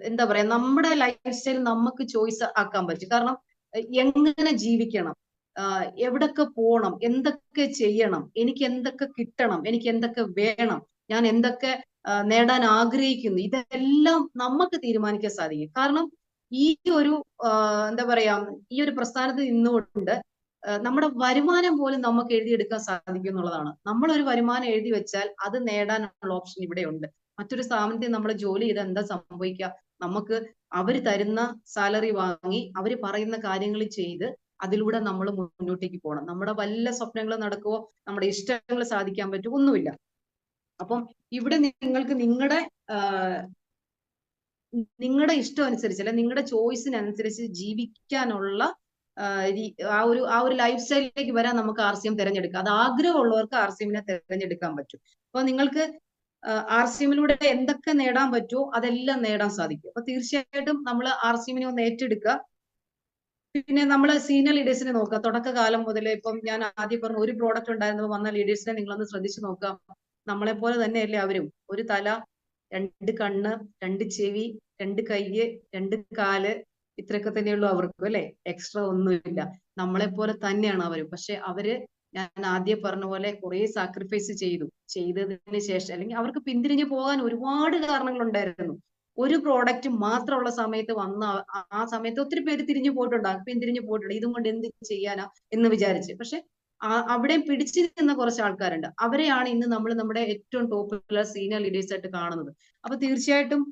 എന്താ പറയാ, നമ്മുടെ ലൈഫ് സ്റ്റൈൽ നമുക്ക് ചോയ്സ് ആക്കാൻ പറ്റും. കാരണം എങ്ങനെ ജീവിക്കണം, എവിടൊക്കെ പോണം, എന്തൊക്കെ ചെയ്യണം, എനിക്ക് എന്തൊക്കെ കിട്ടണം, എനിക്ക് എന്തൊക്കെ വേണം, ഞാൻ എന്തൊക്കെ നേടാൻ ആഗ്രഹിക്കുന്നു, ഇതെല്ലാം നമുക്ക് തീരുമാനിക്കാൻ സാധിക്കും. കാരണം ഈ ഒരു എന്താ പറയാ, ഈ ഒരു പ്രസ്ഥാനത്ത് നിന്നുകൊണ്ട് നമ്മുടെ വരുമാനം പോലും നമുക്ക് എഴുതിയെടുക്കാൻ സാധിക്കും എന്നുള്ളതാണ്. നമ്മളൊരു വരുമാനം എഴുതി വെച്ചാൽ അത് നേടാനുള്ള ഓപ്ഷൻ ഇവിടെ ഉണ്ട്. മറ്റൊരു സ്ഥാപനത്തിൽ നമ്മൾ ജോലി ചെയ്താൽ എന്താ സംഭവിക്കുക? നമുക്ക് അവര് തരുന്ന സാലറി വാങ്ങി അവര് പറയുന്ന കാര്യങ്ങൾ ചെയ്ത് അതിലൂടെ നമ്മൾ മുന്നോട്ടേക്ക് പോകണം. നമ്മുടെ വല്ല സ്വപ്നങ്ങൾ നടക്കുവോ, നമ്മുടെ ഇഷ്ടങ്ങൾ സാധിക്കാൻ പറ്റുമോ? ഒന്നുമില്ല. അപ്പം ഇവിടെ നിങ്ങൾക്ക് നിങ്ങളുടെ ഇഷ്ടം അനുസരിച്ച് അല്ലെ നിങ്ങളുടെ ചോയ്സിനനുസരിച്ച് ജീവിക്കാനുള്ള ആ ഒരു ലൈഫ് സ്റ്റൈലിലേക്ക് വരാൻ നമുക്ക് RCM തിരഞ്ഞെടുക്കാം. അത് ആഗ്രഹമുള്ളവർക്ക് RCMനെ തിരഞ്ഞെടുക്കാൻ പറ്റും. അപ്പൊ നിങ്ങൾക്ക് RCMലൂടെ എന്തൊക്കെ നേടാൻ പറ്റുമോ അതെല്ലാം നേടാൻ സാധിക്കും. അപ്പൊ തീർച്ചയായിട്ടും നമ്മൾ RCMനെ ഒന്ന് ഏറ്റെടുക്കുക. പിന്നെ നമ്മൾ സീനിയർ ലീഡേഴ്സിനെ നോക്കുക. തുടക്കകാലം മുതലേ ഇപ്പം ഞാൻ ആദ്യം പറഞ്ഞ ഒരു പ്രോഡക്റ്റ് ഉണ്ടായിരുന്നപ്പോൾ വന്ന ലീഡേഴ്സിനെ നിങ്ങളൊന്ന് ശ്രദ്ധിച്ചു നോക്കാം. നമ്മളെ പോലെ തന്നെയല്ലേ അവരും. ഒരു തല, രണ്ട് കണ്ണ്, രണ്ട് ചെവി, രണ്ട് കയ്യ്, രണ്ട് കാല്, ഇത്രയൊക്കെ തന്നെയുള്ളൂ അവർക്കും അല്ലെ. എക്സ്ട്രാ ഒന്നുമില്ല. നമ്മളെ പോലെ തന്നെയാണ് അവരും. പക്ഷെ അവര് ഞാൻ ആദ്യം പറഞ്ഞ പോലെ കുറെ സാക്രിഫൈസ് ചെയ്തതിന് ശേഷം, അല്ലെങ്കിൽ അവർക്ക് പിന്തിരിഞ്ഞു പോകാൻ ഒരുപാട് കാരണങ്ങൾ ഉണ്ടായിരുന്നു. ഒരു പ്രോഡക്റ്റ് മാത്രമുള്ള സമയത്ത് ആ സമയത്ത് ഒത്തിരി പേര് തിരിഞ്ഞു പോയിട്ടുണ്ടാകും, പിന്തിരിഞ്ഞു പോയിട്ടുണ്ട്. ഇതും കൊണ്ട് എന്ത് ചെയ്യാനാ എന്ന് വിചാരിച്ച്. പക്ഷെ അവിടെ പിടിച്ചു നിന്ന കുറച്ച് ആൾക്കാരുണ്ട്. അവരെയാണ് ഇന്ന് നമ്മൾ നമ്മുടെ ഏറ്റവും ടോപ്പിലുള്ള സീനിയർ ലീഡേഴ്സ് ആയിട്ട് കാണുന്നത്. അപ്പൊ തീർച്ചയായിട്ടും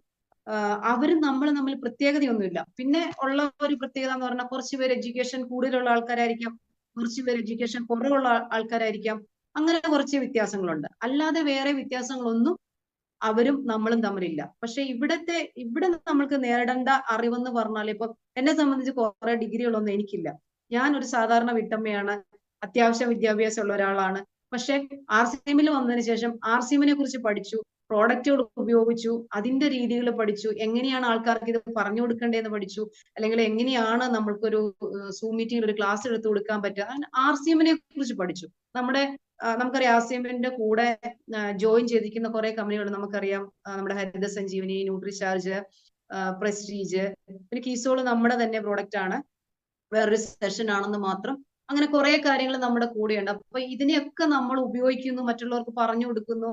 അവരും തമ്മിൽ പ്രത്യേകതയൊന്നുമില്ല. പിന്നെ ഉള്ള ഒരു പ്രത്യേകത എന്ന് പറഞ്ഞാൽ കുറച്ച് പേര് എഡ്യൂക്കേഷൻ കൂടുതലുള്ള ആൾക്കാരായിരിക്കാം, കുറച്ച് പേര് എഡ്യൂക്കേഷൻ കുറവുള്ള ആൾക്കാരായിരിക്കാം. അങ്ങനെ കുറച്ച് വ്യത്യാസങ്ങളുണ്ട്. അല്ലാതെ വേറെ വ്യത്യാസങ്ങളൊന്നും അവരും നമ്മളും തമ്മിലില്ല. പക്ഷെ ഇവിടെ നമ്മൾക്ക് നേടേണ്ട അറിവെന്ന് പറഞ്ഞാൽ, ഇപ്പൊ എന്നെ സംബന്ധിച്ച് കുറെ ഡിഗ്രികളൊന്നും എനിക്കില്ല. ഞാൻ ഒരു സാധാരണ വീട്ടമ്മയാണ്, അത്യാവശ്യം വിദ്യാഭ്യാസം ഉള്ള ഒരാളാണ്. പക്ഷെ RCMൽ വന്നതിന് ശേഷം RCMനെ കുറിച്ച് പഠിച്ചു, പ്രോഡക്റ്റുകൾ ഉപയോഗിച്ചു, അതിന്റെ രീതികൾ പഠിച്ചു, എങ്ങനെയാണ് ആൾക്കാർക്ക് ഇത് പറഞ്ഞു കൊടുക്കേണ്ടതെന്ന് പഠിച്ചു, അല്ലെങ്കിൽ എങ്ങനെയാണ് നമ്മൾക്കൊരു സൂം മീറ്റിംഗിൽ ഒരു ക്ലാസ് എടുത്തു കൊടുക്കാൻ പറ്റുക, അങ്ങനെ RCMനെ കുറിച്ച് പഠിച്ചു. നമുക്കറിയാം RCMന്റെ കൂടെ ജോയിൻ ചെയ്തിരിക്കുന്ന കുറെ കമ്പനികൾ നമുക്കറിയാം. നമ്മുടെ ഹരിത സഞ്ജീവനി, ന്യൂട്രിചാർജ്, പ്രസ്റ്റീജ്, പിന്നെ കീസോള് നമ്മുടെ തന്നെ പ്രോഡക്റ്റ് ആണ്, വേറൊരു സെഷൻ ആണെന്ന് മാത്രം. അങ്ങനെ കുറെ കാര്യങ്ങൾ നമ്മുടെ കൂടെയുണ്ട്. അപ്പൊ ഇതിനെയൊക്കെ നമ്മൾ ഉപയോഗിക്കുന്നു, മറ്റുള്ളവർക്ക് പറഞ്ഞു കൊടുക്കുന്നു,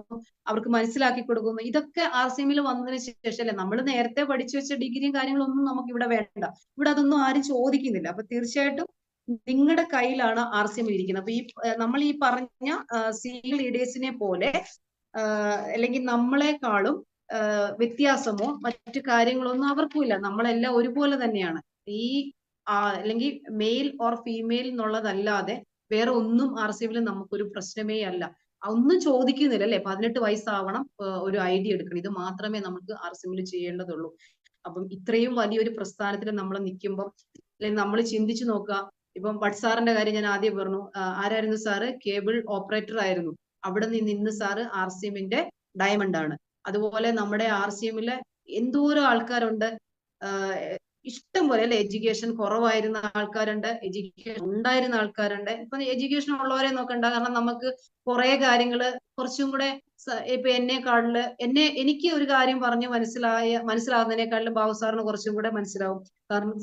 അവർക്ക് മനസ്സിലാക്കി കൊടുക്കുന്നു. ഇതൊക്കെ RCMൽ വന്നതിന് ശേഷം അല്ലെ. നമ്മൾ നേരത്തെ പഠിച്ചു വെച്ച ഡിഗ്രിയും കാര്യങ്ങളൊന്നും നമുക്ക് ഇവിടെ വേണ്ട. ഇവിടെ അതൊന്നും ആരും ചോദിക്കുന്നില്ല. അപ്പൊ തീർച്ചയായിട്ടും നിങ്ങളുടെ കയ്യിലാണ് RCM ഇരിക്കുന്നത്. അപ്പൊ നമ്മൾ ഈ പറഞ്ഞ സീനിയർ ലീഡേഴ്സിനെ പോലെ അല്ലെങ്കിൽ നമ്മളെക്കാളും വ്യത്യാസമോ മറ്റു കാര്യങ്ങളൊന്നും അവർക്കും ഇല്ല. നമ്മളെല്ലാം ഒരുപോലെ തന്നെയാണ്. അല്ലെങ്കിൽ മെയിൽ ഓർ ഫീമെയിൽ എന്നുള്ളതല്ലാതെ വേറെ ഒന്നും RCMൽ നമുക്കൊരു പ്രശ്നമേ അല്ല. ഒന്നും ചോദിക്കുന്നില്ല അല്ലെ. 18 വയസ്സാവണം, ഒരു ID എടുക്കണം. ഇത് മാത്രമേ നമുക്ക് RCM ചെയ്യേണ്ടതുള്ളൂ. അപ്പം ഇത്രയും വലിയൊരു പ്രസ്ഥാനത്തിൽ നമ്മൾ നിൽക്കുമ്പോൾ അല്ലെങ്കിൽ നമ്മൾ ചിന്തിച്ചു നോക്കുക. ഇപ്പം ഭട്ട് സാറിന്റെ കാര്യം ഞാൻ ആദ്യം പറഞ്ഞു. ആരായിരുന്നു സാറ്? കേബിൾ ഓപ്പറേറ്റർ ആയിരുന്നു. അവിടെ നിന്ന് ഇന്ന് സാറ് RCMന്റെ ഡയമണ്ട് ആണ്. അതുപോലെ നമ്മുടെ RCMലെ എന്തോരം ആൾക്കാരുണ്ട്. ഇഷ്ടം പോലെ അല്ലെ. എഡ്യൂക്കേഷൻ കുറവായിരുന്ന ആൾക്കാരുണ്ട്, എഡ്യൂക്കേഷൻ ഉണ്ടായിരുന്ന ആൾക്കാരുണ്ട്. ഇപ്പൊ എഡ്യൂക്കേഷൻ ഉള്ളവരെ നോക്കണ്ട. കാരണം നമുക്ക് കുറെ കാര്യങ്ങള് കുറച്ചും കൂടെ ഇപ്പൊ എനിക്ക് ഒരു കാര്യം പറഞ്ഞ് മനസ്സിലാവുന്നതിനേക്കാളും ബാബു സാറിന് കുറച്ചും കൂടെ മനസ്സിലാവും. കാരണം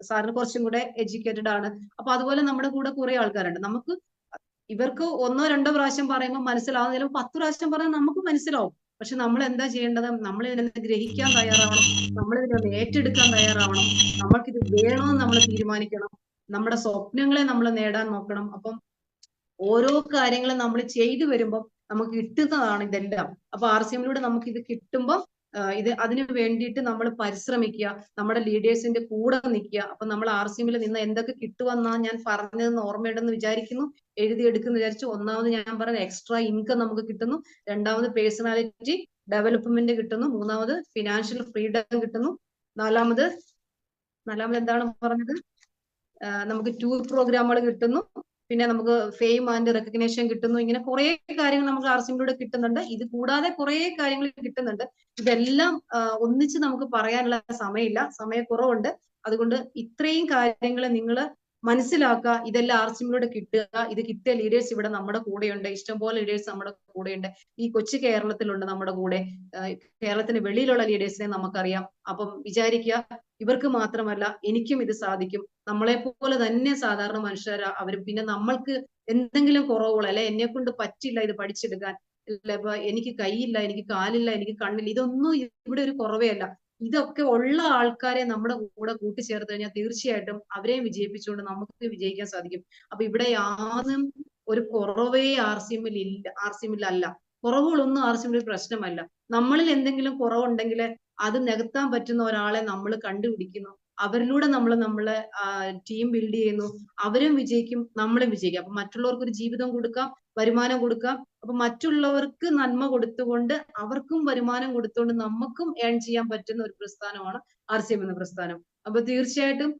സാറിന് കുറച്ചും കൂടെ എഡ്യൂക്കേറ്റഡ് ആണ്. അപ്പൊ അതുപോലെ നമ്മുടെ കൂടെ കുറെ ആൾക്കാരുണ്ട്. നമുക്ക് ഇവർക്ക് ഒന്നോ രണ്ടോ പ്രാവശ്യം പറയുമ്പോൾ മനസ്സിലാവും, ചിലപ്പോൾ 10 പ്രാവശ്യം പറഞ്ഞാൽ നമുക്ക് മനസ്സിലാവും. പക്ഷെ നമ്മൾ എന്താ ചെയ്യേണ്ടത്? നമ്മൾ ഇതിനെ ഗ്രഹിക്കാൻ തയ്യാറാവണം, നമ്മൾ ഇതിനെ ഏറ്റെടുക്കാൻ തയ്യാറാവണം, നമ്മൾക്കിത് വേണമെന്ന് നമ്മൾ തീരുമാനിക്കണം, നമ്മുടെ സ്വപ്നങ്ങളെ നമ്മൾ നേടാൻ നോക്കണം. അപ്പം ഓരോ കാര്യങ്ങളും നമ്മൾ ചെയ്തു വരുമ്പോൾ നമുക്ക് കിട്ടുന്നതാണ് ഇതെല്ലാം. അപ്പൊ RCMലൂടെ നമുക്ക് ഇത് കിട്ടുമ്പോൾ അതിനു വേണ്ടിയിട്ട് നമ്മൾ പരിശ്രമിക്കുക, നമ്മുടെ ലീഡേഴ്സിന്റെ കൂടെ നിൽക്കുക. അപ്പൊ നമ്മൾ RCMൽ നിന്ന് എന്തൊക്കെ കിട്ടുമെന്നാ ഞാൻ പറഞ്ഞതെന്ന് ഓർമ്മയുണ്ടെന്ന് വിചാരിക്കുന്നു, എഴുതിയെടുക്കുന്നു വിചാരിച്ചു. ഒന്നാമത് ഞാൻ പറഞ്ഞ എക്സ്ട്രാ ഇൻകം നമുക്ക് കിട്ടുന്നു, രണ്ടാമത് പേഴ്സണാലിറ്റി ഡെവലപ്മെന്റ് കിട്ടുന്നു, മൂന്നാമത് ഫിനാൻഷ്യൽ ഫ്രീഡം കിട്ടുന്നു, നാലാമത് എന്താണ് പറഞ്ഞത്, നമുക്ക് ടൂർ പ്രോഗ്രാമുകൾ കിട്ടുന്നു, പിന്നെ നമുക്ക് ഫെയിം ആൻഡ് റെക്കഗ്നേഷൻ കിട്ടുന്നു. ഇങ്ങനെ കുറെ കാര്യങ്ങൾ നമുക്ക് RCMലൂടെ കിട്ടുന്നുണ്ട്. ഇത് കൂടാതെ കുറെ കാര്യങ്ങൾ കിട്ടുന്നുണ്ട്. ഇതെല്ലാം ഒന്നിച്ച് നമുക്ക് പറയാനുള്ള സമയമില്ല, സമയക്കുറവുണ്ട്. അതുകൊണ്ട് ഇത്രയും കാര്യങ്ങൾ നിങ്ങൾ മനസ്സിലാക്കുക. ഇതെല്ലാം RCMലൂടെ കിട്ടുക. ഇത് കിട്ടിയ ലീഡേഴ്സ് ഇവിടെ നമ്മുടെ കൂടെയുണ്ട്, ഇഷ്ടംപോലെ ലീഡേഴ്സ് നമ്മുടെ കൂടെയുണ്ട്. ഈ കൊച്ചു കേരളത്തിലുണ്ട് നമ്മുടെ കൂടെ. കേരളത്തിന് വെളിയിലുള്ള ലീഡേഴ്സിനെ നമുക്കറിയാം. അപ്പം വിചാരിക്കുക, ഇവർക്ക് മാത്രമല്ല എനിക്കും ഇത് സാധിക്കും. നമ്മളെ പോലെ തന്നെ സാധാരണ മനുഷ്യരാ അവർ. പിന്നെ നമ്മൾക്ക് എന്തെങ്കിലും കുറവുകൾ, അല്ലെ എന്നെ കൊണ്ട് പറ്റില്ല ഇത് പഠിച്ചെടുക്കാൻ, ഇപ്പൊ എനിക്ക് കൈയില്ല, എനിക്ക് കാലില്ല, എനിക്ക് കണ്ണില്ല, ഇതൊന്നും ഇവിടെ ഒരു കുറവേ അല്ല. ഇതൊക്കെ ഉള്ള ആൾക്കാരെ നമ്മുടെ കൂടെ കൂട്ടിച്ചേർത്ത് കഴിഞ്ഞാൽ തീർച്ചയായിട്ടും അവരെയും വിജയിപ്പിച്ചുകൊണ്ട് നമുക്ക് വിജയിക്കാൻ സാധിക്കും. അപ്പൊ ഇവിടെ യാതൊന്നും ഒരു കുറവേ RCMൽ അല്ല. കുറവുകളൊന്നും RCMൽ പ്രശ്നമല്ല. നമ്മളിൽ എന്തെങ്കിലും കുറവുണ്ടെങ്കിൽ അത് നികത്താൻ പറ്റുന്ന ഒരാളെ നമ്മൾ കണ്ടുപിടിക്കുന്നു, അവരിലൂടെ നമ്മളെ ടീം ബിൽഡ് ചെയ്യുന്നു, അവരും വിജയിക്കും, നമ്മളും വിജയിക്കും. അപ്പൊ മറ്റുള്ളവർക്ക് ഒരു ജീവിതം കൊടുക്കാം, വരുമാനം കൊടുക്കാം. അപ്പൊ മറ്റുള്ളവർക്ക് നന്മ കൊടുത്തുകൊണ്ട് അവർക്കും വരുമാനം കൊടുത്തുകൊണ്ട് നമുക്കും ഏൺ ചെയ്യാൻ പറ്റുന്ന ഒരു പ്രസ്ഥാനമാണ് RCM എന്ന പ്രസ്ഥാനം. അപ്പൊ തീർച്ചയായിട്ടും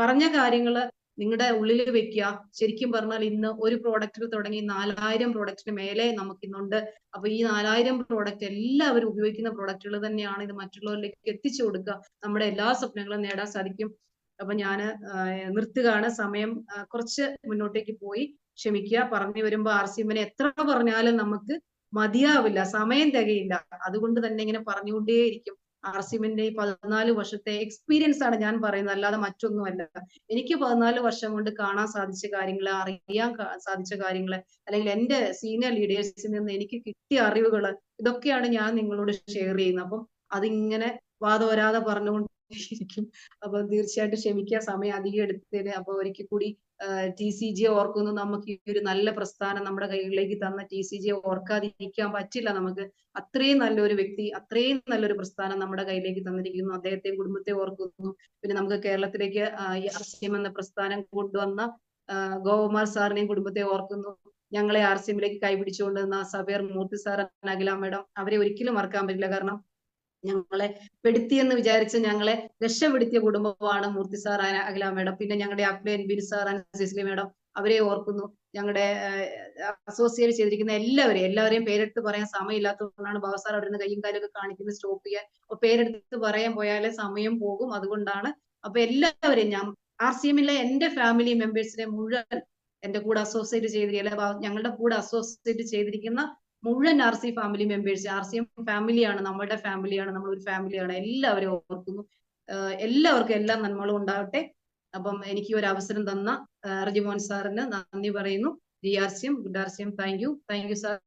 പറഞ്ഞ കാര്യങ്ങള് നിങ്ങളുടെ ഉള്ളിൽ വെക്കുക. ശരിക്കും പറഞ്ഞാൽ ഇന്ന് ഒരു പ്രോഡക്റ്റിൽ തുടങ്ങി 4000 പ്രോഡക്റ്റിന് മേലെ നമുക്ക് ഇന്നുണ്ട്. അപ്പൊ ഈ 4000 പ്രോഡക്റ്റ് എല്ലാവരും ഉപയോഗിക്കുന്ന പ്രോഡക്റ്റുകൾ തന്നെയാണ്. ഇത് മറ്റുള്ളവരിലേക്ക് എത്തിച്ചു കൊടുക്കുക, നമ്മുടെ എല്ലാ സ്വപ്നങ്ങളും നേടാൻ സാധിക്കും. അപ്പൊ ഞാൻ നിർത്തുകയാണ്. സമയം കുറച്ച് മുന്നോട്ടേക്ക് പോയി, ക്ഷമിക്കുക. പറഞ്ഞു വരുമ്പോ RCMനെ എത്ര പറഞ്ഞാലും നമുക്ക് മതിയാവില്ല, സമയം തികയില്ല. അതുകൊണ്ട് തന്നെ ഇങ്ങനെ പറഞ്ഞുകൊണ്ടേയിരിക്കും. RCMന്റെ ഈ 14 വർഷത്തെ എക്സ്പീരിയൻസ് ആണ് ഞാൻ പറയുന്നത്, അല്ലാതെ മറ്റൊന്നുമല്ല. എനിക്ക് 14 വർഷം കൊണ്ട് കാണാൻ സാധിച്ച കാര്യങ്ങള്, അറിയാൻ സാധിച്ച കാര്യങ്ങള്, അല്ലെങ്കിൽ എന്റെ സീനിയർ ലീഡേഴ്സിൽ നിന്ന് എനിക്ക് കിട്ടിയ അറിവുകള്, ഇതൊക്കെയാണ് ഞാൻ നിങ്ങളോട് ഷെയർ ചെയ്യുന്നത്. അപ്പം അതിങ്ങനെ വാതോരാതെ പറഞ്ഞുകൊണ്ടിരിക്കും. അപ്പൊ തീർച്ചയായിട്ടും ക്ഷമിക്കുക സമയം അധികം എടുത്തതിന്. അപ്പൊ ഒരിക്കൽ കൂടി TCG ഓർക്കുന്നു. നമുക്ക് ഈ ഒരു നല്ല പ്രസ്ഥാനം നമ്മുടെ കൈകളിലേക്ക് തന്ന TCG ഓർക്കാതിരിക്കാൻ പറ്റില്ല നമുക്ക്. അത്രയും നല്ലൊരു വ്യക്തി, അത്രയും നല്ലൊരു പ്രസ്ഥാനം നമ്മുടെ കയ്യിലേക്ക് തന്നിരിക്കുന്നു. അദ്ദേഹത്തെയും കുടുംബത്തെ ഓർക്കുന്നു. പിന്നെ നമുക്ക് കേരളത്തിലേക്ക് RCM എന്ന പ്രസ്ഥാനം കൊണ്ടുവന്ന ഗോകുമാർ സാറിനെയും കുടുംബത്തെ ഓർക്കുന്നു. ഞങ്ങളെ RCMലേക്ക് കൈപിടിച്ചുകൊണ്ടുവന്ന സബേർ മൂർത്തി സാർ, അഖില മേഡം, അവരെ ഒരിക്കലും മറക്കാൻ പറ്റില്ല. കാരണം ഞങ്ങളെ പെടുത്തിയെന്ന് വിചാരിച്ച് ഞങ്ങളെ രക്ഷപ്പെടുത്തിയ കുടുംബമാണ് മൂർത്തി സാർ, അഖില മേഡം. പിന്നെ ഞങ്ങളുടെ അപ്ലൈൻ ബിൻ സാർ, സിസ്ലി മേഡം, അവരെ ഓർക്കുന്നു. ഞങ്ങളുടെ അസോസിയേറ്റ് ചെയ്തിരിക്കുന്ന എല്ലാവരെയും പേരെടുത്ത് പറയാൻ സമയമില്ലാത്തതുകൊണ്ടാണ് ബാബു സാർ അവിടെ നിന്ന് കയ്യും കാലൊക്കെ കാണിക്കുന്നത് സ്റ്റോപ്പ് ചെയ്യാൻ. അപ്പൊ പേരെടുത്ത് പറയാൻ പോയാലേ സമയം പോകും, അതുകൊണ്ടാണ്. അപ്പൊ എല്ലാവരെയും ഞാൻ RCMലെ എന്റെ ഫാമിലി മെമ്പേഴ്സിനെ മുഴുവൻ, എന്റെ കൂടെ അസോസിയേറ്റ് ചെയ്തിരിക്കുന്ന, ഞങ്ങളുടെ കൂടെ അസോസിയേറ്റ് ചെയ്തിരിക്കുന്ന മുഴുവൻ RC ഫാമിലി മെമ്പേഴ്സ്, RCM ഫാമിലിയാണ്, നമ്മുടെ ഫാമിലിയാണ്, നമ്മളൊരു ഫാമിലിയാണ്. എല്ലാവരും ഓർക്കുന്നു. എല്ലാവർക്കും എല്ലാ നന്മകളും ഉണ്ടാവട്ടെ. അപ്പം എനിക്ക് ഒരു അവസരം തന്ന റജിമോൻ സാറിന് നന്ദി പറയുന്നു. RCM, good RCM, thank you sir.